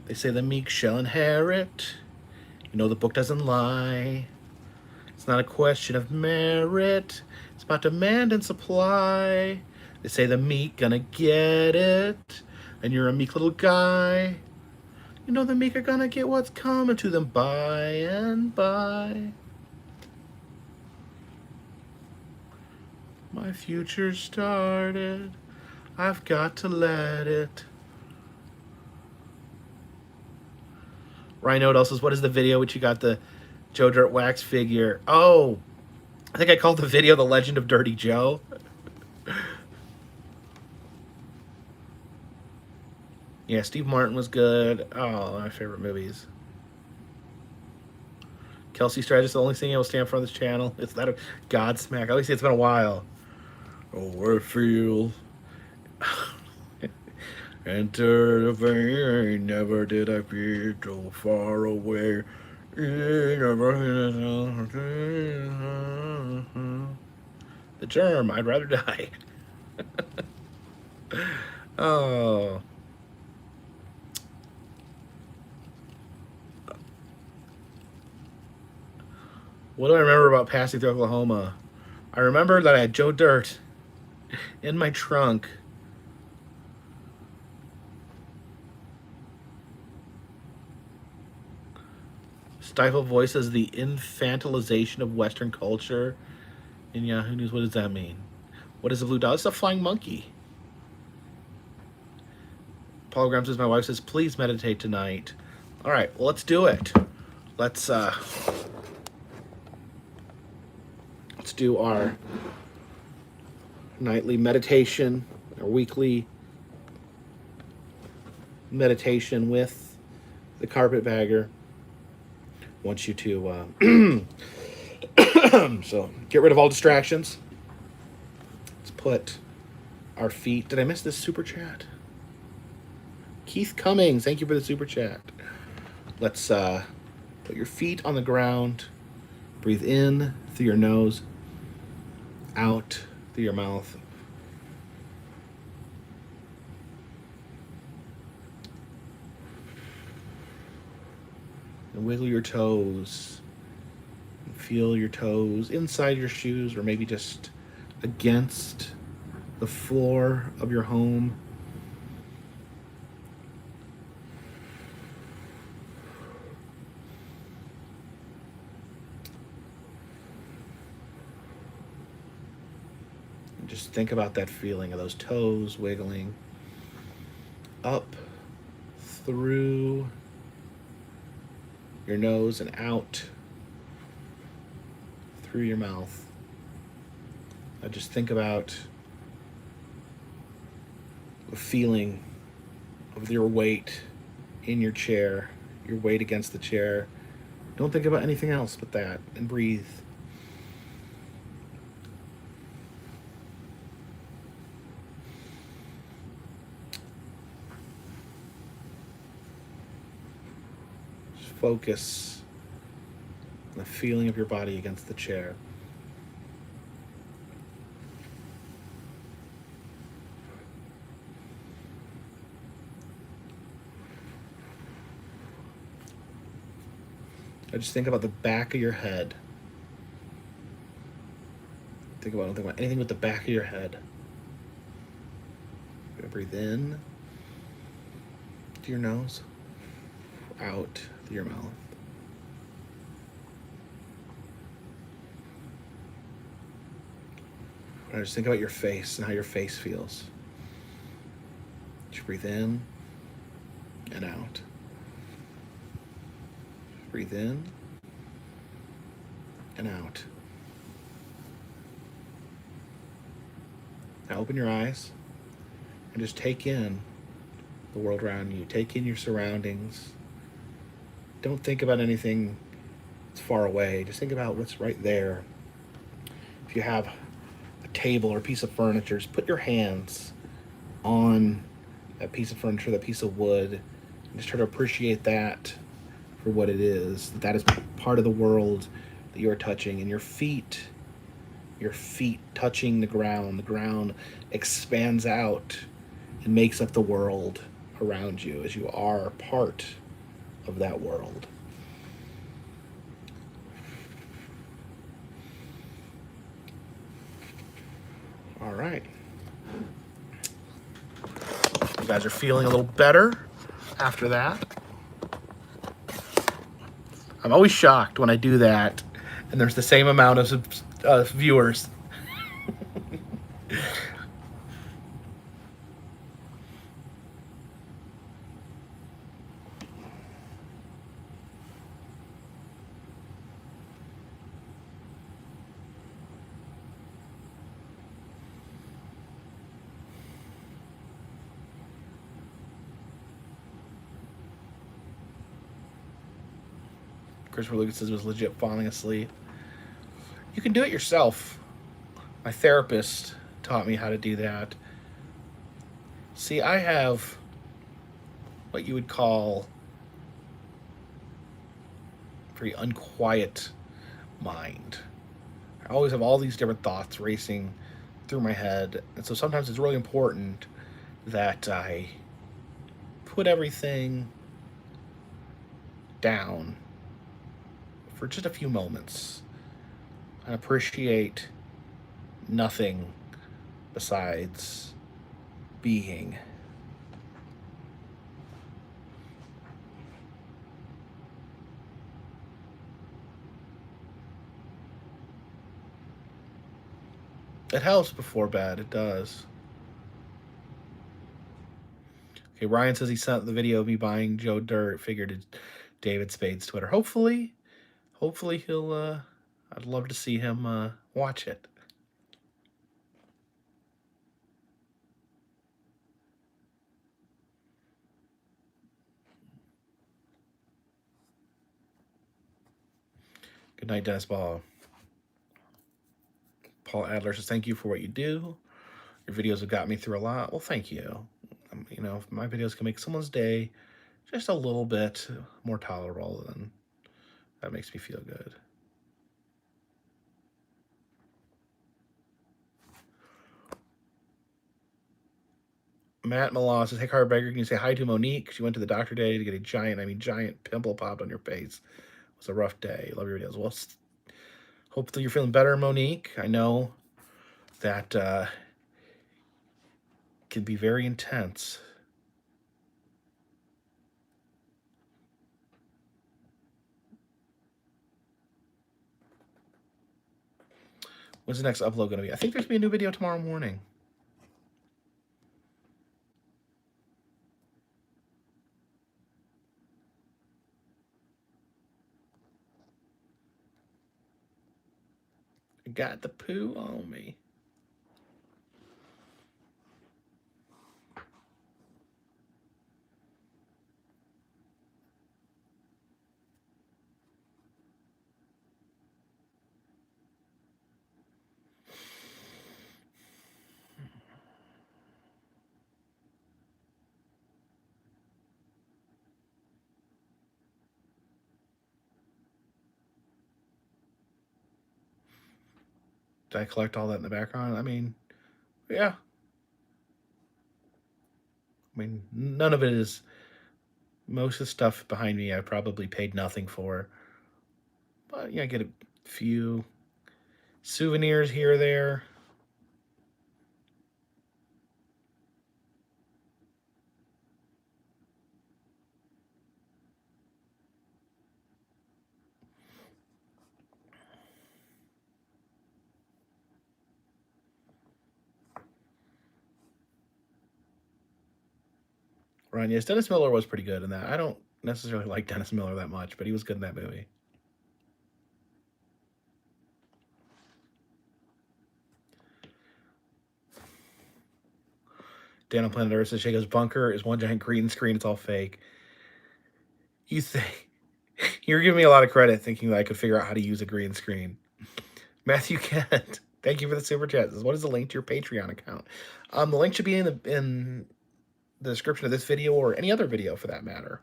They say the meek shall inherit. You know the book doesn't lie. It's not a question of merit. It's about demand and supply. They say the meek gonna get it, and you're a meek little guy. You know the meek are gonna get what's coming to them by and by. My future started. I've got to let it. Rhino says, what is the video which you got the Joe Dirt wax figure? Oh, I think I called the video The Legend of Dirty Joe. Yeah, Steve Martin was good. Oh, my favorite movies. Kelsey Stratus, the only thing I will stand for on this channel. It's that of Godsmack. At least it's been a while. Oh, I feel. Enter the vein, never did I feel so far away. The Germ, I'd rather die. Oh. What do I remember about passing through Oklahoma? I remember that I had Joe Dirt in my trunk. Stifle voices the infantilization of Western culture. In Yahoo News, what does that mean? What is a blue dot? It's a flying monkey. Polygram says, my wife says, please meditate tonight. All right, well, let's do it. Let's do our nightly meditation, our weekly meditation with the Carpetbagger. Want you to so get rid of all distractions. Let's put our feet. Did I miss this super chat? Keith Cummings, thank you for the super chat. Let's put your feet on the ground. Breathe in through your nose, out through your mouth. And wiggle your toes. And feel your toes inside your shoes or maybe just against the floor of your home. And just think about that feeling of those toes wiggling up through your nose and out through your mouth. Now just think about the feeling of your weight in your chair, your weight against the chair. Don't think about anything else but that, and breathe. Just focus on the feeling of your body against the chair. I just think about the back of your head. Don't think about anything but the back of your head. You're gonna breathe in through your nose, out through your mouth. I just think about your face and how your face feels. Just breathe in and out. Breathe in and out. Now open your eyes and just take in the world around you. Take in your surroundings. Don't think about anything that's far away. Just think about what's right there. If you have a table or a piece of furniture, just put your hands on that piece of furniture, that piece of wood, and just try to appreciate that for what it is. That is part of the world that you are touching, and your feet touching the ground expands out and makes up the world around you as you are part of that world. All right. You guys are feeling a little better after that. I'm always shocked when I do that and there's the same amount of viewers. Christopher Lucas was legit falling asleep. You can do it yourself. My therapist taught me how to do that. See, I have what you would call a very unquiet mind. I always have all these different thoughts racing through my head. And so sometimes it's really important that I put everything down for just a few moments and appreciate nothing besides being. It helps before bed, it does. Okay, Ryan says he sent the video of me buying Joe Dirt figure to David Spade's Twitter. Hopefully he'll, I'd love to see him watch it. Good night, Dennis Ball. Paul Adler says, thank you for what you do. Your videos have got me through a lot. Well, thank you. You know, if my videos can make someone's day just a little bit more tolerable, then that makes me feel good. Matt Milan says, hey, Carpetbagger, can you say hi to Monique? She went to the doctor today to get a giant pimple popped on your face. It was a rough day. Love your videos. Well, hopefully you're feeling better, Monique. I know that can be very intense. When's the next upload going to be? I think there's going to be a new video tomorrow morning. I got the poo on me. Did I collect all that in the background? I mean, yeah. I mean, none of it is. Most of the stuff behind me I probably paid nothing for. But yeah, I get a few souvenirs here or there. Ryan, yes, Dennis Miller was pretty good in that. I don't necessarily like Dennis Miller that much, but he was good in that movie. Dan on Planet Earth says Shaco's bunker is one giant green screen. It's all fake. You think you're giving me a lot of credit thinking that I could figure out how to use a green screen. Matthew Kent. Thank you for the super chat. What is the link to your Patreon account? The link should be in the description of this video or any other video for that matter.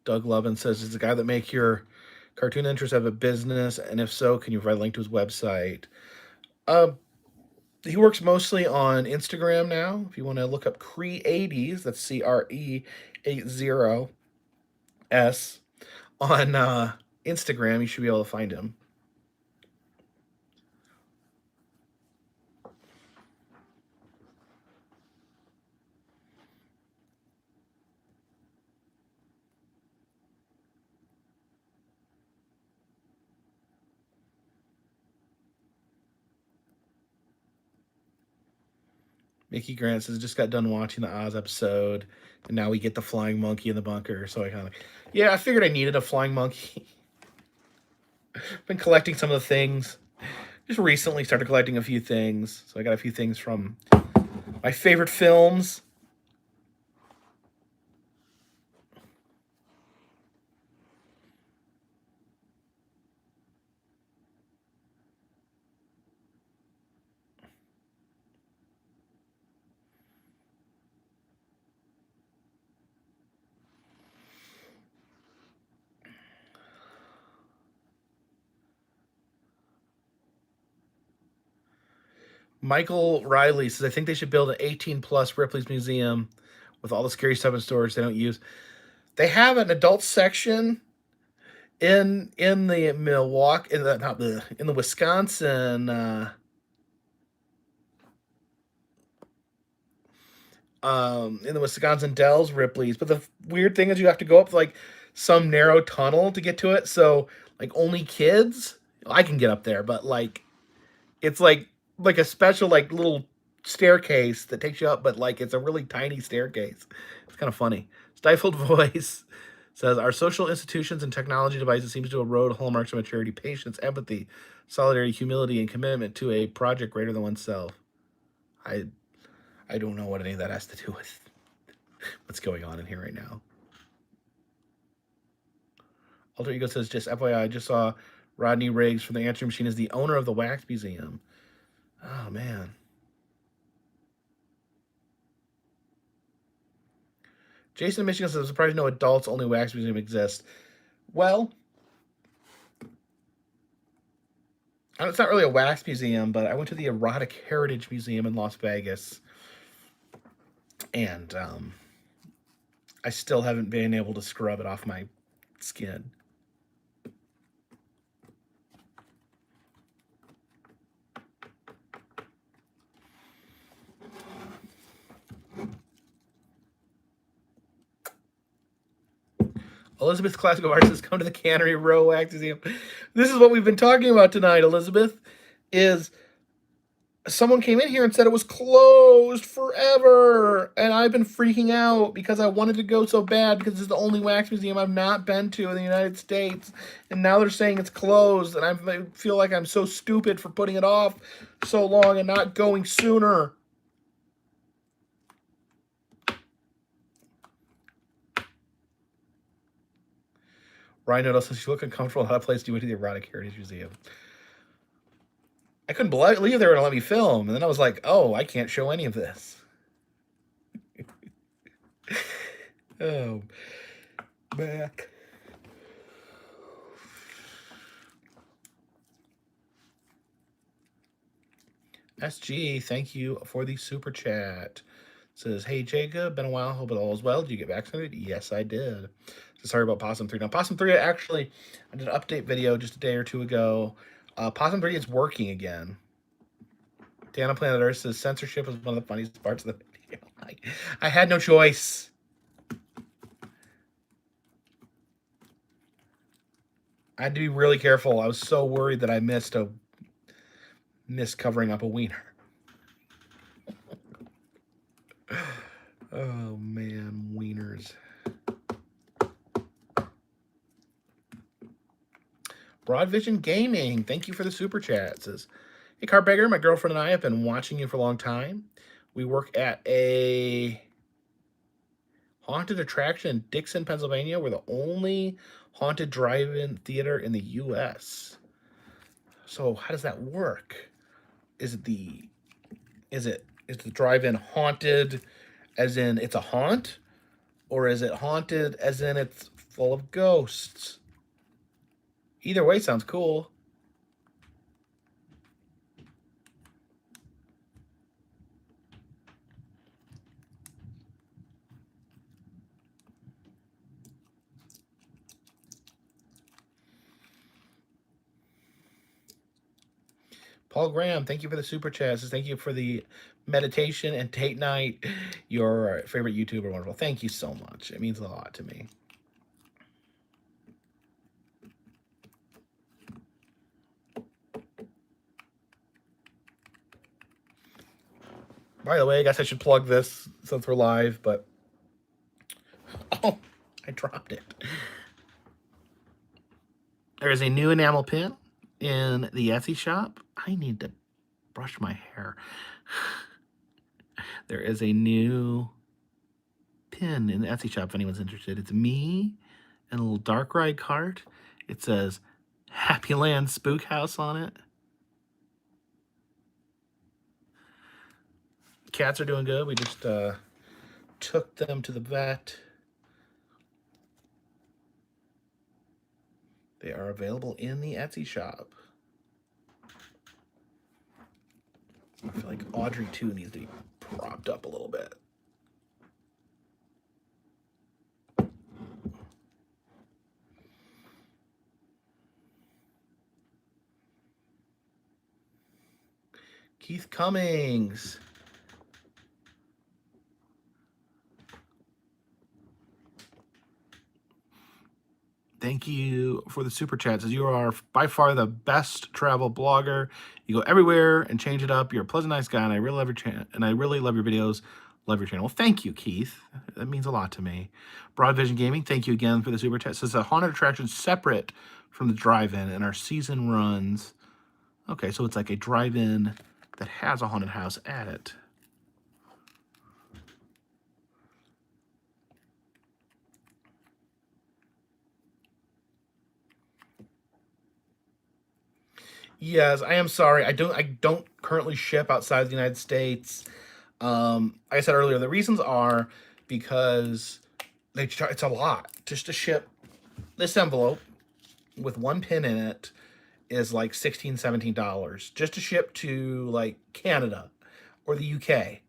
Doug Lovin says, "Is the guy that make your cartoon interests have a business? And if so, can you provide a link to his website?" He works mostly on Instagram now. If you want to look up Cree80s, that's CRE80S on Instagram, you should be able to find him. Mickey Grant says, "Just got done watching the Oz episode, and now we get the flying monkey in the bunker." So I kind of, yeah, I figured I needed a flying monkey. Been collecting some of the things. Just recently started collecting a few things. So I got a few things from my favorite films. Michael Riley says, "I think they should build an 18 plus Ripley's Museum with all the scary stuff in storage they don't use." They have an adult section in the Milwaukee, in the Wisconsin in the Wisconsin Dells Ripley's. But the weird thing is you have to go up like some narrow tunnel to get to it. So like only kids, I can get up there, but like it's like a special like little staircase that takes you up, but like it's a really tiny staircase. It's kind of funny. Stifled voice says, "Our social institutions and technology devices seems to erode hallmarks of maturity, patience, empathy, solidarity, humility, and commitment to a project greater than oneself." I don't know what any of that has to do with what's going on in here right now. Alter Ego says, "Just FYI, I just saw Rodney Riggs from the Answering Machine is the owner of the Wax Museum." Oh, man. Jason in Michigan says, "I'm surprised no adults only wax museum exists." Well, it's not really a wax museum, but I went to the Erotic Heritage Museum in Las Vegas, and I still haven't been able to scrub it off my skin. Elizabeth Classical Arts says, "Come to the Cannery Row Wax Museum." This is what we've been talking about tonight, Elizabeth, is someone came in here and said it was closed forever, and I've been freaking out because I wanted to go so bad because it's the only wax museum I've not been to in the United States, and now they're saying it's closed, and I feel like I'm so stupid for putting it off so long and not going sooner. Ryan also says, "You look uncomfortable. How place do you went to the Erotic Heritage Museum?" I couldn't believe they were going to let me film, and then I was like, "Oh, I can't show any of this." Oh, back. SG, thank you for the super chat. Says, "Hey Jacob, been a while. Hope it all is well. Did you get vaccinated?" Yes, I did. So sorry about Possum 3. Now, Possum 3, actually, I did an update video just a day or two ago. Possum 3 is working again. Dana Planet Earth says, "Censorship was one of the funniest parts of the video." I had no choice. I had to be really careful. I was so worried that I missed covering up a wiener. Oh, man, wieners. Broad Vision Gaming, thank you for the super chat. It says, Hey, Carpetbagger, my girlfriend and I have been watching you for a long time. We work at a haunted attraction in Dixon, Pennsylvania. We're the only haunted drive-in theater in the U.S. So how does that work? Is it the is the drive-in haunted as in it's a haunt, or is it haunted as in it's full of ghosts? Either way sounds cool. Paul Graham, thank you for the super chat. Says, thank you for the meditation and date night. Your favorite YouTuber, wonderful. Thank you so much. It means a lot to me. By the way, I guess I should plug this since we're live, but oh, I dropped it. There is a new enamel pin in the Etsy shop. I need to brush my hair. There is a new pin in the Etsy shop if anyone's interested. It's me and a little dark ride cart. It says Happy Land Spook House on it. Cats are doing good. We just took them to the vet. They are available in the Etsy shop. I feel like Audrey 2 needs to be propped up a little bit. Keith Cummings. Thank you for the super chats. As you are by far the best travel blogger. You go everywhere and change it up. You're a pleasant, nice guy, and I really love your channel. And I really love your videos. Love your channel. Well, thank you, Keith. That means a lot to me. Broad Vision Gaming, thank you again for the super chat. It says a haunted attraction separate from the drive-in, and our season runs. Okay, so it's like a drive-in that has a haunted house at it. Yes, I am sorry. I don't currently ship outside the United States. Like I said earlier, the reasons are because it's a lot just to ship this envelope with one pin in it is like $16-17 just to ship to like Canada or the UK.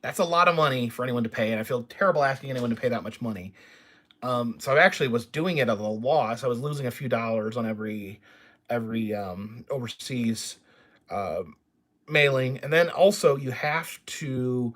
That's a lot of money for anyone to pay, and I feel terrible asking anyone to pay that much money. So I actually was doing it at a loss. I was losing a few dollars on every overseas uh, mailing, and then also you have to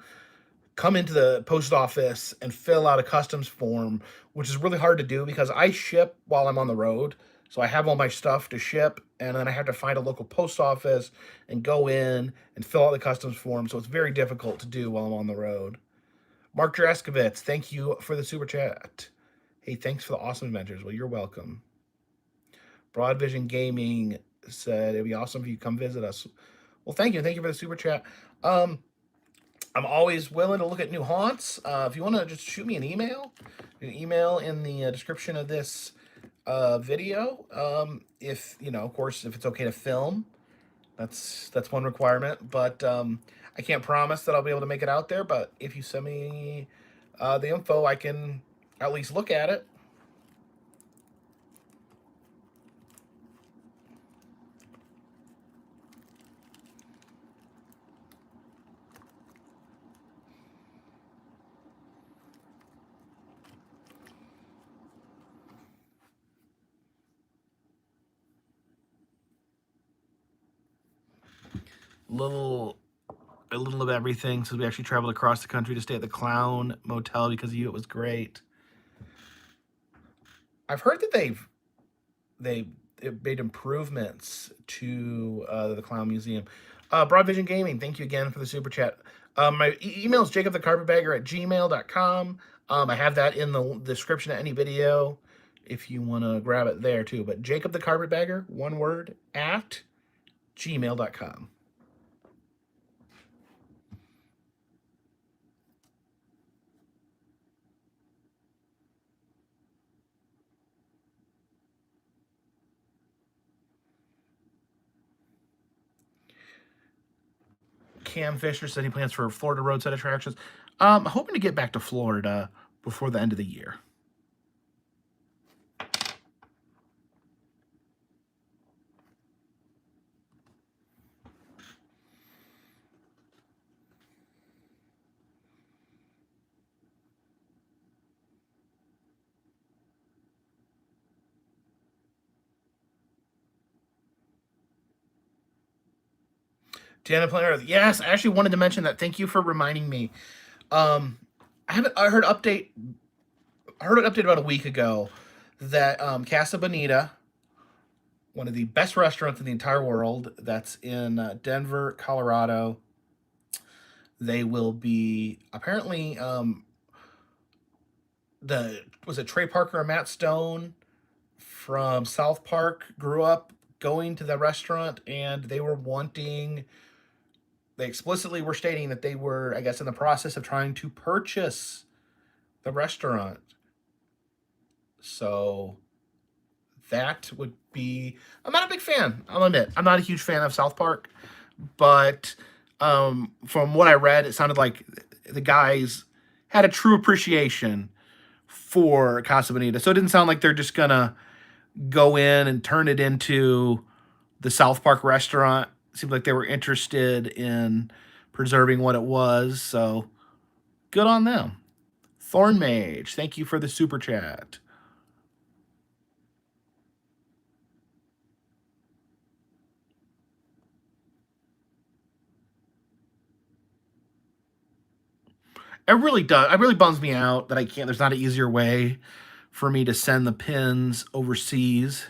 come into the post office and fill out a customs form, which is really hard to do because I ship while I'm on the road. So I have all my stuff to ship, and then I have to find a local post office and go in and fill out the customs form. So it's very difficult to do while I'm on the road. Mark Draskovitz, thank you for the super chat. Hey, thanks for the awesome adventures. Well, you're welcome. Broad Vision Gaming said it'd be awesome if you come visit us. Well, thank you. Thank you for the super chat. I'm always willing to look at new haunts. If you want to just shoot me an email in the description of this video. If of course, if it's okay to film, that's one requirement. But I can't promise that I'll be able to make it out there. But if you send me the info, I can at least look at it. A little of everything. So we actually traveled across the country to stay at the Clown Motel because of you. It was great. I've heard that they've made improvements to the Clown Museum. Broad Vision Gaming, thank you again for the super chat. My email is jacobthecarpetbagger@gmail.com. I have that in the description of any video if you want to grab it there too. But Jacob the Carpetbagger, one word, at gmail.com. Cam Fisher said he plans for Florida roadside attractions. Hoping to get back to Florida before the end of the year. Janet Planet Earth. Yes, I actually wanted to mention that. Thank you for reminding me. I heard I heard an update about a week ago that Casa Bonita, one of the best restaurants in the entire world, that's in Denver, Colorado. They will be apparently the was it Trey Parker or Matt Stone from South Park grew up going to the restaurant, and they explicitly were stating that they were, I guess, in the process of trying to purchase the restaurant. So that would be. I'm not a big fan. I'll admit, I'm not a huge fan of South Park, but from what I read, it sounded like the guys had a true appreciation for Casa Bonita. So it didn't sound like they're just gonna go in and turn it into the South Park restaurant. It seemed like they were interested in preserving what it was. So good on them. Thorn Mage, thank you for the super chat. It really does. It really bums me out that I can't. There's not an easier way for me to send the pins overseas.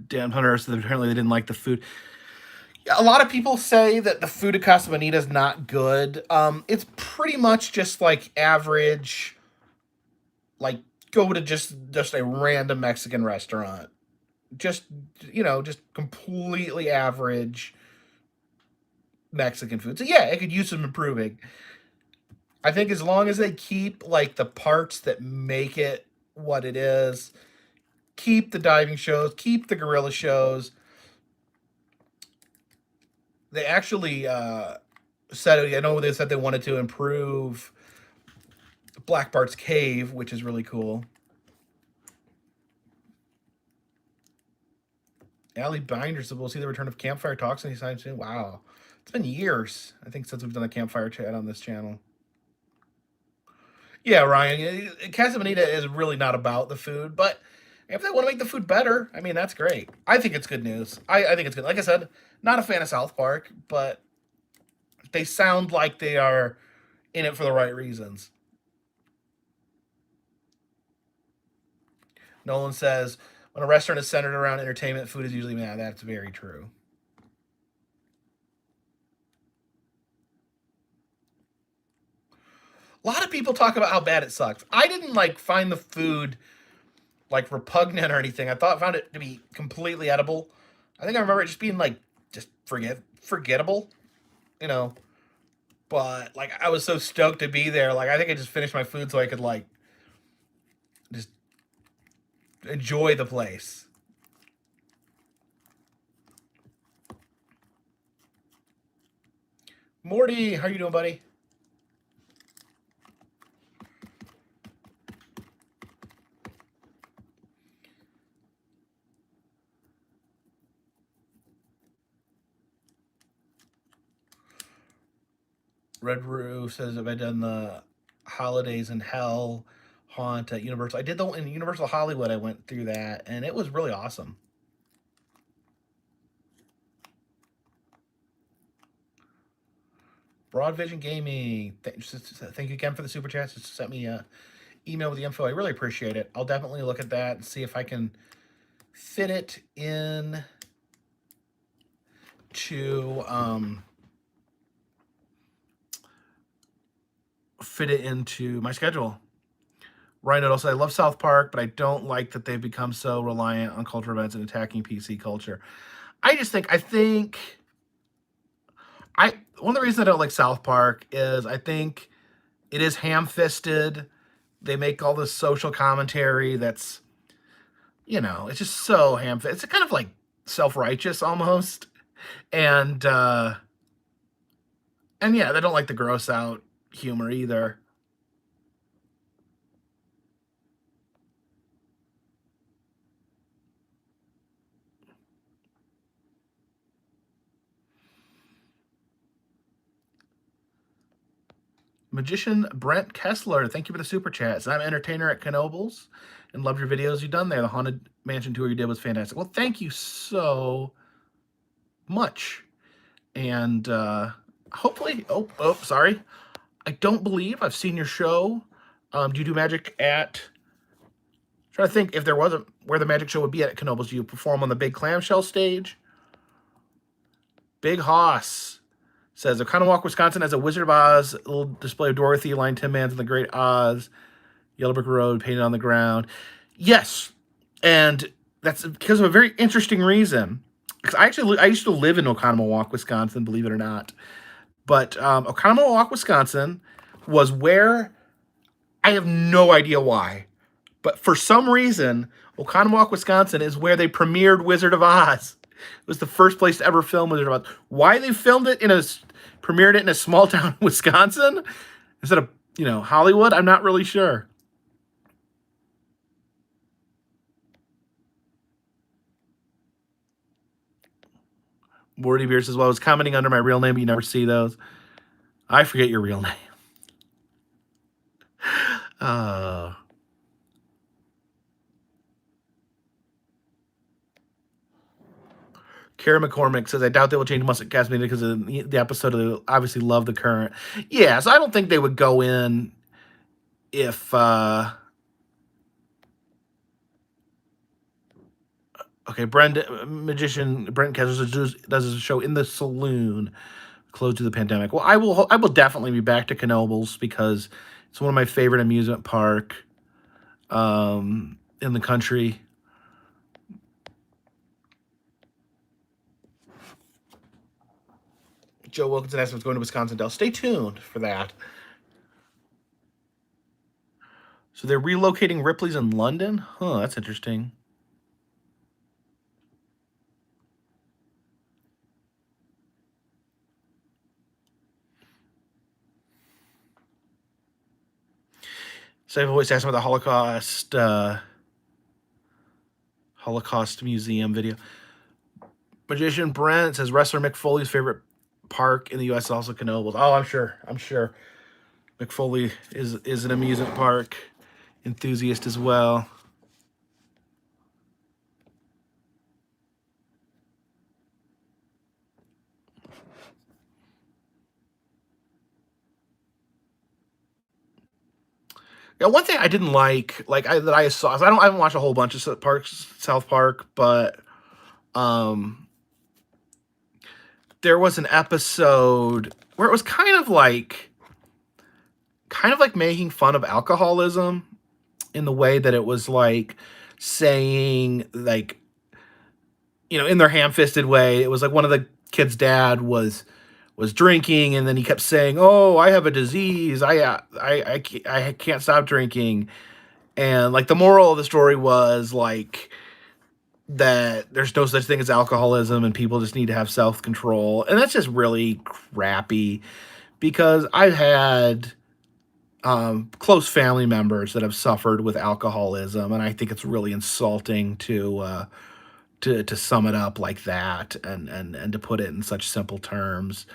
Dan Hunter said that apparently they didn't like the food. Yeah, a lot of people say that the food at Casa Bonita is not good. It's pretty much just like average. Like go to just a random Mexican restaurant. Just just completely average Mexican food. So yeah, it could use some improving. I think as long as they keep like the parts that make it what it is, keep the diving shows, keep the gorilla shows. They actually said, I know they said they wanted to improve Black Bart's Cave, which is really cool. Allie Binder said we'll see the return of Campfire Talks anytime soon. Wow. It's been years, I think, since we've done a campfire chat on this channel. Yeah, Ryan, Casa Bonita is really not about the food, but if they want to make the food better, I mean, that's great. I think it's good news. I think it's good. Like I said, not a fan of South Park, but they sound like they are in it for the right reasons. Nolan says, when a restaurant is centered around entertainment, food is usually mad. That's very true. A lot of people talk about how bad it sucks. I didn't find the food repugnant or anything. I found it to be completely edible. I think I remember it just being just forgettable, you know. But I was so stoked to be there. I think I just finished my food so I could just enjoy the place. Morty, how you doing, buddy? Red Roof says, have I done the Holidays in Hell haunt at Universal? I did the in Universal Hollywood. I went through that, and it was really awesome. Broad Vision Gaming, thank you again for the super chats. Just sent me a email with the info. I really appreciate it. I'll definitely look at that and see if I can fit it in to fit it into my schedule. Ryan also, I love South Park, but I don't like that they've become so reliant on cultural events and attacking PC culture. I think one of the reasons I don't like South Park is I think it is ham-fisted. they make all this social commentary that's, it's just so it's kind of like self-righteous almost. And and yeah, they don't like the gross out humor either. Magician Brent Kessler, thank you for the super chats. I'm entertainer at Knobles and loved your videos you've done there. The Haunted Mansion tour you did was fantastic. Well, thank you so much. And hopefully, sorry. I don't believe I've seen your show. Do you do magic at, trying to think if there wasn't where the magic show would be at Knobles. Do you perform on the big clamshell stage? Big Hoss says, Oconomowoc, Wisconsin has a Wizard of Oz little display of Dorothy, Lion Tin Mans, and the Great Oz. Yellow brick road painted on the ground. Yes, and that's because of a very interesting reason. Because I used to live in Oconomowoc, Wisconsin, believe it or not. But Oconomowoc, Wisconsin was where, I have no idea why, but for some reason, Oconomowoc, Wisconsin is where they premiered Wizard of Oz. It was the first place to ever film Wizard of Oz. Why they filmed it premiered it in a small town in Wisconsin instead of, Hollywood, I'm not really sure. Wordy Beers as well as commenting under my real name, but you never see those. I forget your real name. Kara McCormick says, I doubt they will change Mustard Cast Media because of the episode of obviously love the current. Yeah, so I don't think they would go in if okay, magician Brent Kessler does a show in the saloon close to the pandemic. Well, I will definitely be back to Knobles because it's one of my favorite amusement park in the country. Joe Wilkinson asked if it's going to Wisconsin Dells. Stay tuned for that. So they're relocating Ripley's in London? Huh, that's interesting. So I've always asked about the Holocaust Museum video. Magician Brent says wrestler Mick Foley's favorite park in the U.S. is also Knobles. Oh, I'm sure. Mick Foley is an amusement park enthusiast as well. Yeah, one thing I didn't like that I saw, I haven't watched a whole bunch of South Park, but there was an episode where it was kind of like making fun of alcoholism in the way that it was like saying like, in their ham-fisted way, it was like one of the kids' dad was drinking, and then he kept saying, "Oh, I have a disease. I can't stop drinking." And like the moral of the story was like that there's no such thing as alcoholism and people just need to have self-control. And that's just really crappy because I've had close family members that have suffered with alcoholism, and I think it's really insulting to sum it up like that and to put it in such simple terms.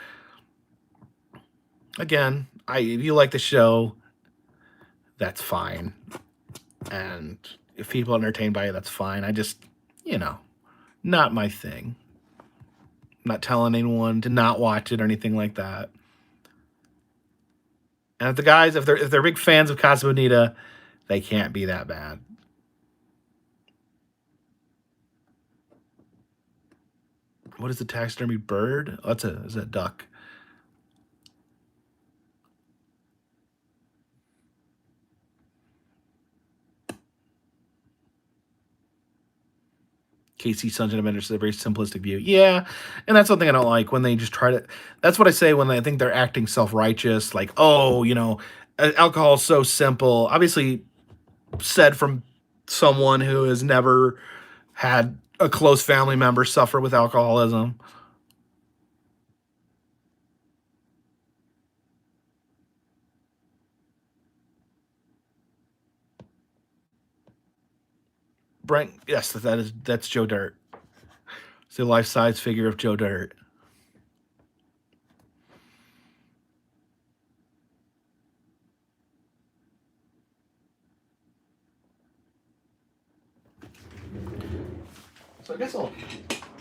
Again, if you like the show, that's fine. And if people are entertained by it, that's fine. I just, not my thing. I'm not telling anyone to not watch it or anything like that. And if the guys, if they're big fans of Casa Bonita, they can't be that bad. What is the taxidermy bird? Oh, is a duck. KC Sunshine Adventures is a very simplistic view. Yeah, and that's something I don't like when they just try to. That's what I say when I think they're acting self-righteous, like, oh, alcohol is so simple. Obviously, said from someone who has never had a close family member suffer with alcoholism. Brent, yes, that's Joe Dirt. It's the life size figure of Joe Dirt. So I guess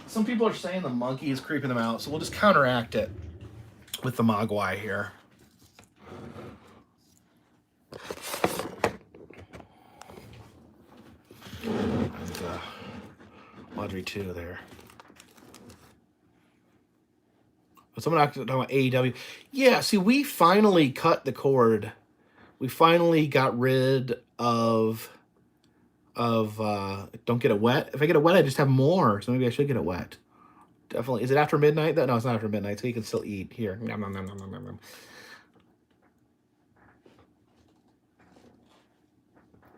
some people are saying the monkey is creeping them out, so we'll just counteract it with the Mogwai here. And Audrey too there. Someone talking about AEW. Yeah, see, we finally cut the cord. We finally got rid of don't get it wet. If I get it wet, I just have more. So maybe I should get it wet. Definitely. Is it after midnight? No, it's not after midnight, so you can still eat. Here. Nom, nom, nom, nom, nom, nom.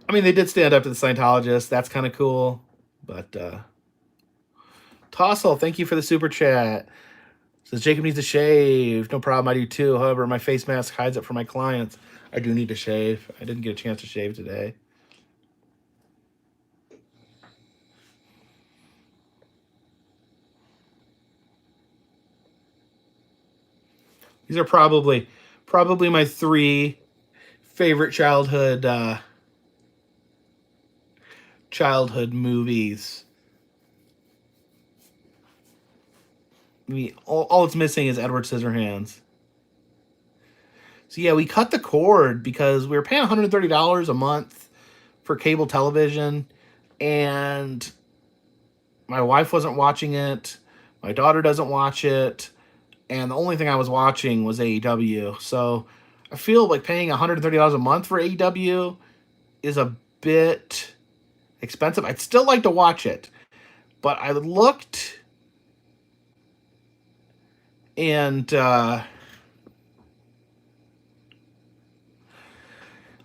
I mean, they did stand up to the Scientologists. That's kind of cool. But Tossel, thank you for the super chat. Says Jacob needs to shave. No problem, I do too. However, my face mask hides it for my clients. I do need to shave. I didn't get a chance to shave today. These are probably my 3 favorite childhood movies. I mean, all it's missing is Edward Scissorhands. So yeah, we cut the cord because we were paying $130 a month for cable television, and my wife wasn't watching it. My daughter doesn't watch it. And the only thing I was watching was AEW. So I feel like paying $130 a month for AEW is a bit expensive. I'd still like to watch it. But I looked and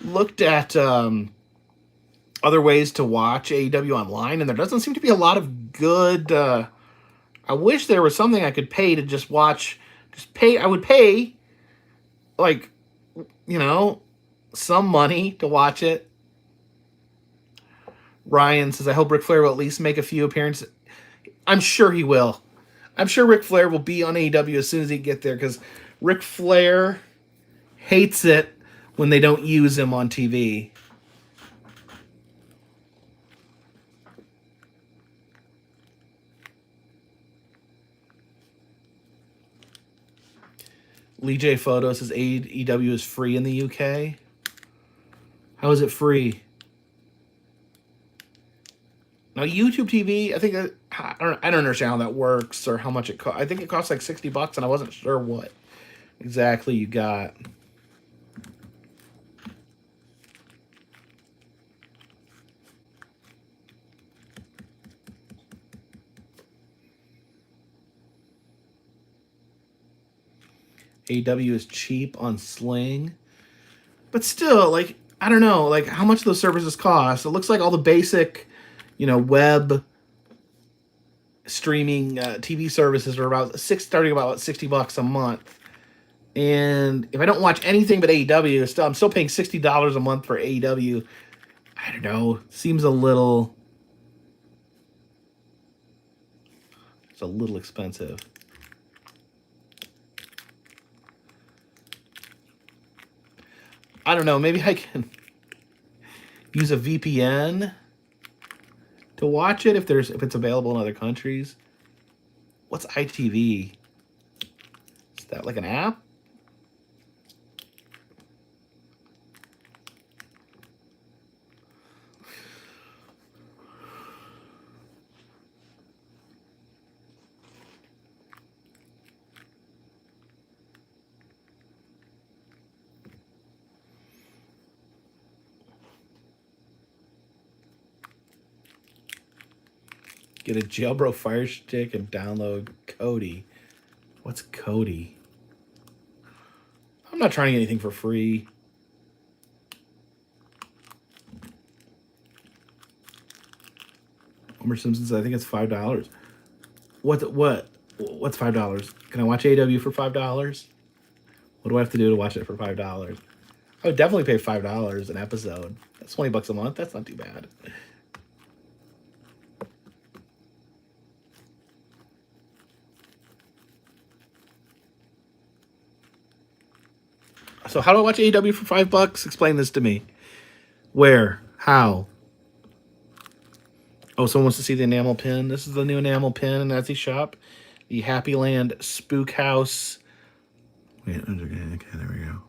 looked at other ways to watch AEW online, and there doesn't seem to be a lot of good... I wish there was something I could pay to just watch. I would pay, like, some money to watch it. Ryan says, I hope Ric Flair will at least make a few appearances. I'm sure he will. I'm sure Ric Flair will be on AEW as soon as he get there, because Ric Flair hates it when they don't use him on TV. Lee J Photo says AEW is free in the UK. How is it free? Now YouTube TV, I think I don't understand how that works or how much it costs. I think it costs like $60, and I wasn't sure what exactly you got. AEW is cheap on Sling, but still, like, I don't know, like, how much those services cost. It looks like all the basic, web streaming TV services are starting about $60 a month. And if I don't watch anything but AEW, I'm still paying $60 a month for AEW. I don't know. Seems a little expensive. I don't know. Maybe I can use a VPN to watch it if it's available in other countries. What's ITV? Is that like an app? Get a jailbro Fire Stick and download Kodi. What's Kodi? I'm not trying anything for free. Homer Simpson's. I think it's $5. What's $5? Can I watch AW for $5? What do I have to do to watch it for $5? I would definitely pay $5 an episode. That's $20 a month. That's not too bad. So how do I watch AW for $5? Explain this to me. Where? How? Oh, someone wants to see the enamel pin. This is the new enamel pin in Etsy shop. The Happy Land Spook House. Wait, okay, there we go.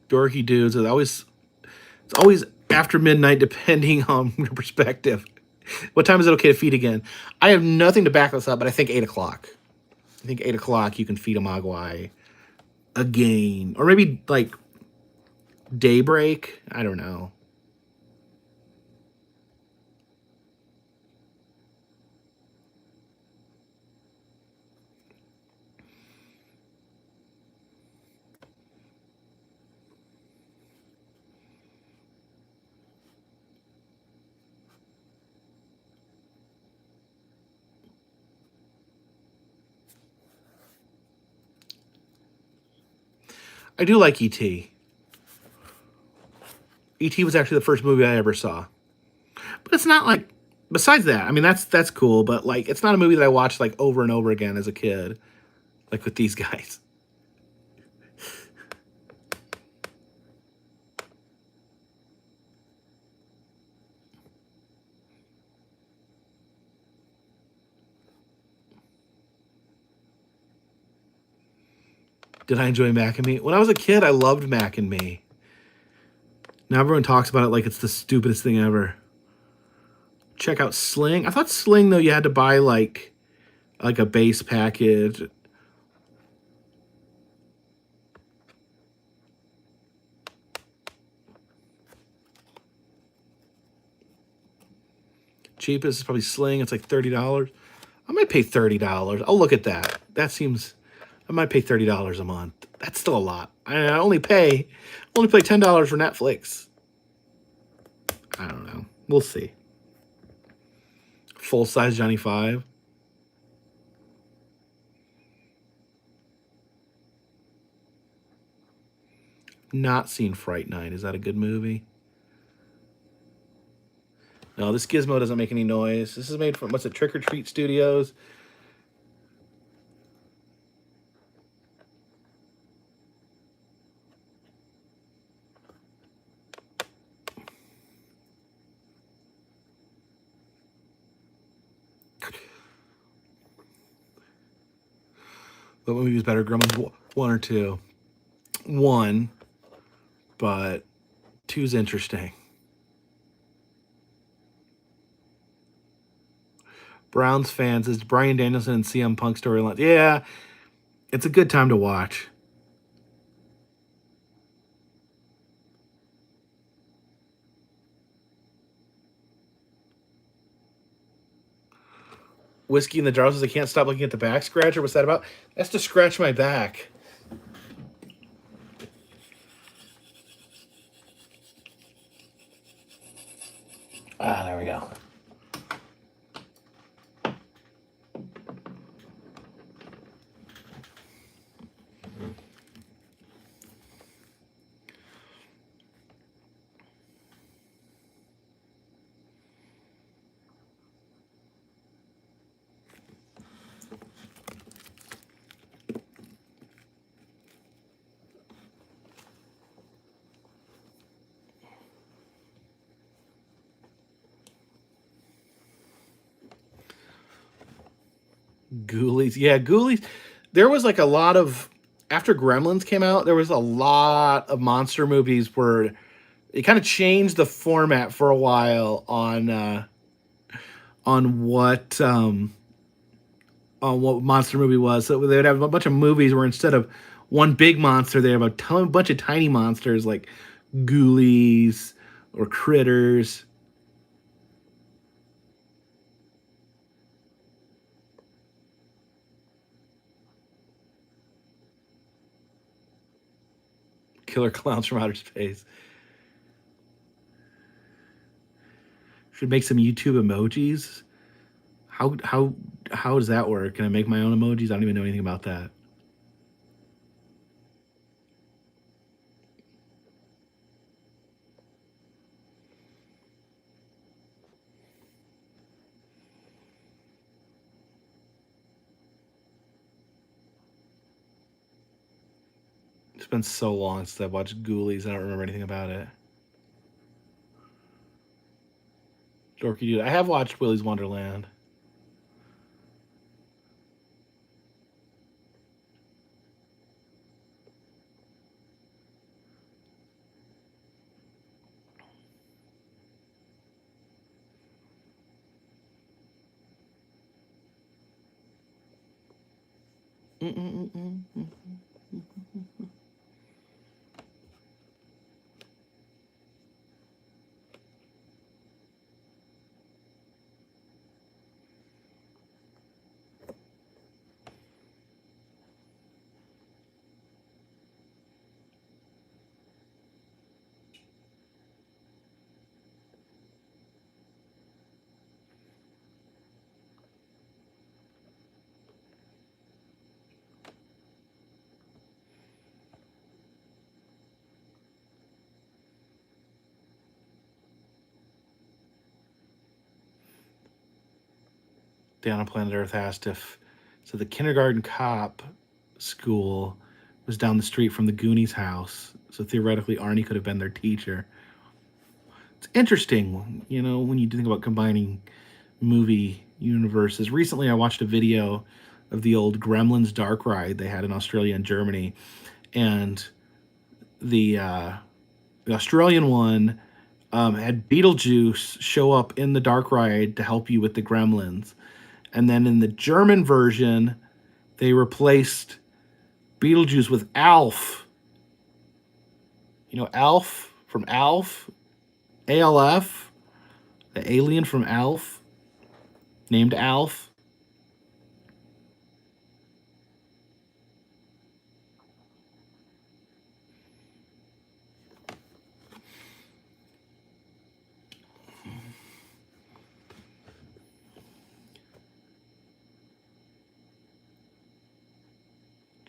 Dorky dudes. It's always after midnight, depending on your perspective. What time is it okay to feed again? I have nothing to back this up, but I think 8 o'clock. I think 8 o'clock you can feed a Mogwai again, or maybe like daybreak. I don't know. I do like E.T. E.T. was actually the first movie I ever saw, but it's not like. Besides that, I mean that's cool, but like it's not a movie that I watched like over and over again as a kid, like with these guys. Did I enjoy Mac and Me? When I was a kid, I loved Mac and Me. Now everyone talks about it like it's the stupidest thing ever. Check out Sling. I thought Sling though you had to buy like a base package. Cheapest is probably Sling. It's like $30. I might pay $30. I'll look at that. That seems. I might pay $30 a month. That's still a lot. I only pay $10 for Netflix. I don't know. We'll see. Full size Johnny Five. Not seen Fright Night. Is that a good movie? No, this gizmo doesn't make any noise. This is made from what's it? Trick or Treat Studios. What movie is better, Gremlins 1 or 2? 1, but 2's interesting. Browns fans is Brian Danielson and CM Punk storyline. Yeah, it's a good time to watch. Whiskey in the Jar says I can't stop looking at the back scratcher. What's that about? That's to scratch my back. Ah, there we go. Ghoulies. Yeah, Ghoulies. There was like a lot of after Gremlins came out, there was a lot of monster movies where it kind of changed the format for a while on what monster movie was. So they would have a bunch of movies where instead of one big monster, they have a bunch of tiny monsters like Ghoulies or Critters. Killer Clowns from Outer Space. Should make some YouTube emojis. How does that work? Can I make my own emojis? I don't even know anything about that. It's been so long since I've watched Ghoulies. I don't remember anything about it. Dorky dude. I have watched Willy's Wonderland. Mm-mm-mm-mm. Down on planet Earth asked if so the kindergarten cop school was down the street from the Goonies house. So theoretically Arnie could have been their teacher. It's interesting, when you think about combining movie universes. Recently I watched a video of the old Gremlins dark ride they had in Australia and Germany. And the Australian one had Beetlejuice show up in the dark ride to help you with the gremlins. And then in the German version, they replaced Beetlejuice with Alf. Alf from Alf? ALF? The alien from Alf? Named Alf?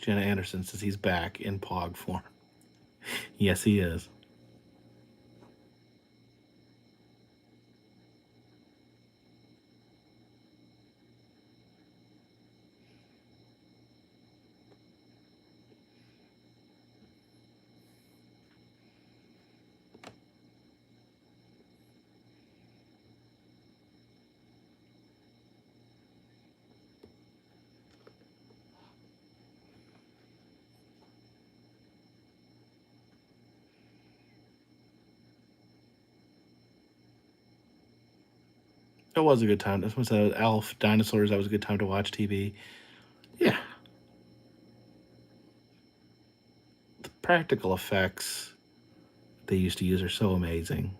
Jenna Anderson says he's back in Pog form. Yes, he is. It was a good time. This was Alf Dinosaurs. That was a good time to watch TV. Yeah. The practical effects they used to use are so amazing.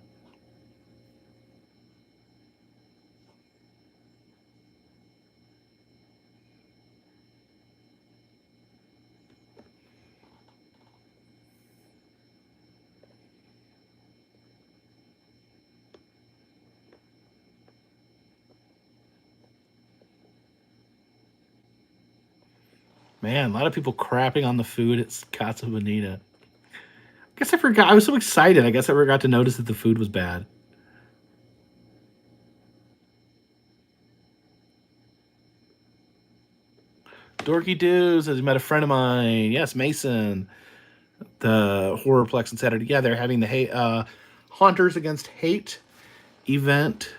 Man, a lot of people crapping on the food at Casa Bonita. I guess I forgot. I was so excited. I guess I forgot to notice that the food was bad. Dorky Doo says he met a friend of mine. Yes, Mason. The Horrorplex and Saturday. Yeah, they're having the Haunters Against Hate event.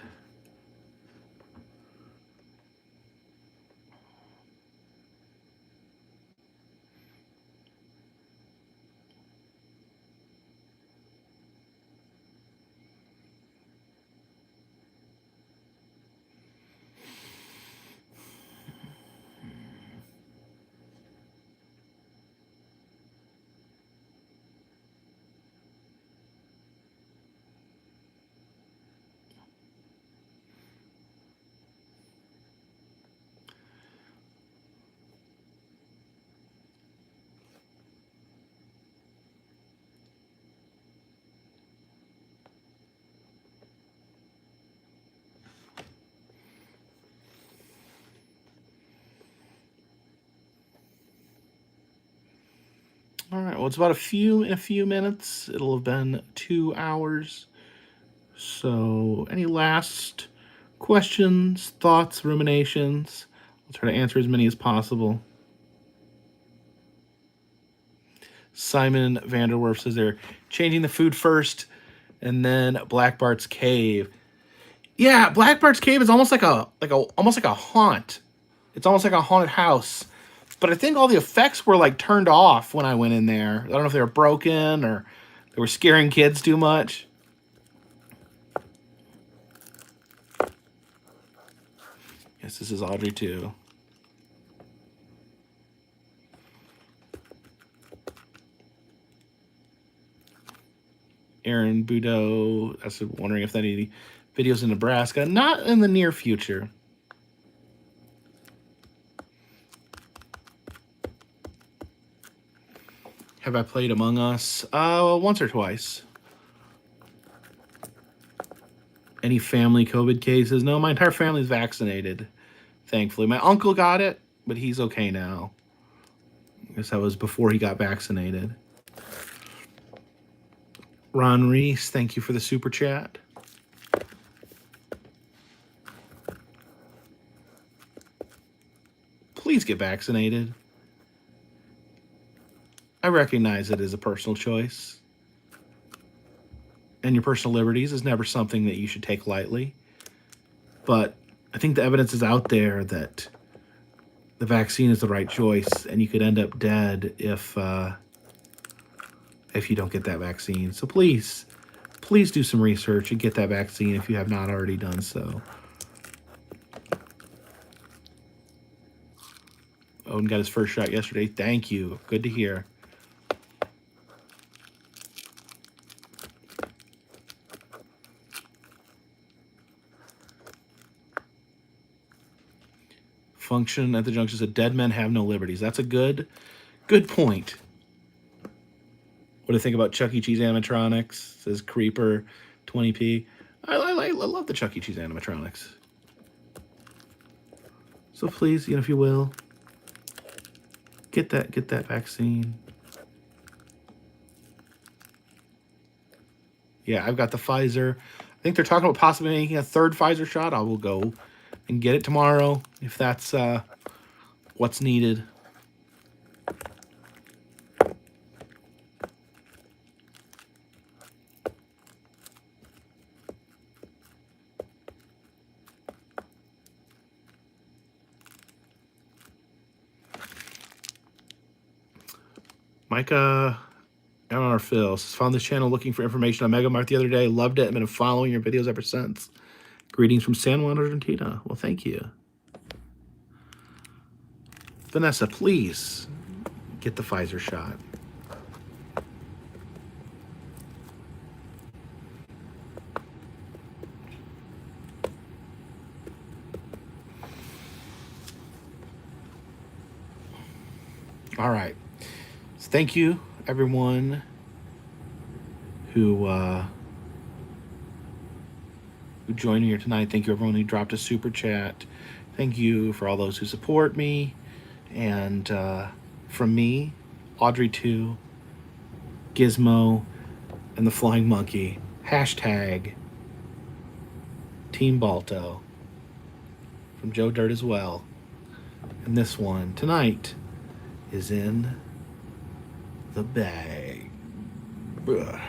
All right. Well, it's about in a few minutes. It'll have been 2 hours. So, any last questions, thoughts, ruminations? I'll try to answer as many as possible. Simon Vanderwerf says they're changing the food first, and then Black Bart's Cave. Yeah, Black Bart's Cave is almost like a haunt. It's almost like a haunted house. But I think all the effects were like turned off when I went in there. I don't know if they were broken or they were scaring kids too much. Yes, this is Audrey too. Aaron Budo, I was wondering if that any videos in Nebraska. Not in the near future. Have I played Among Us? Once or twice. Any family COVID cases? No, my entire family's vaccinated, thankfully. My uncle got it, but he's okay now. I guess that was before he got vaccinated. Ron Reese, thank you for the super chat. Please get vaccinated. I recognize it is a personal choice. And your personal liberties is never something that you should take lightly. But I think the evidence is out there that the vaccine is the right choice, and you could end up dead if you don't get that vaccine. So please do some research and get that vaccine if you have not already done so. Owen got his first shot yesterday. Thank you. Good to hear. Function at the junction said, dead men have no liberties. That's a good point. What do you think about Chuck E. Cheese animatronics? Says Creeper 20p. I love the Chuck E. Cheese animatronics. So please, if you will, get that vaccine. Yeah, I've got the Pfizer. I think they're talking about possibly making a third Pfizer shot. I will go and get it tomorrow if that's what's needed. Micah MR Phil found this channel looking for information on Mega Mart the other day. Loved it and been following your videos ever since. Greetings from San Juan, Argentina. Well, thank you. Vanessa, please get the Pfizer shot. All right. So thank you, everyone who joined me here tonight. Thank you, everyone who dropped a super chat. Thank you for all those who support me. And from me, Audrey 2, Gizmo, and the Flying Monkey, hashtag Team Balto, from Joe Dirt as well. And this one tonight is in the bag. Ugh.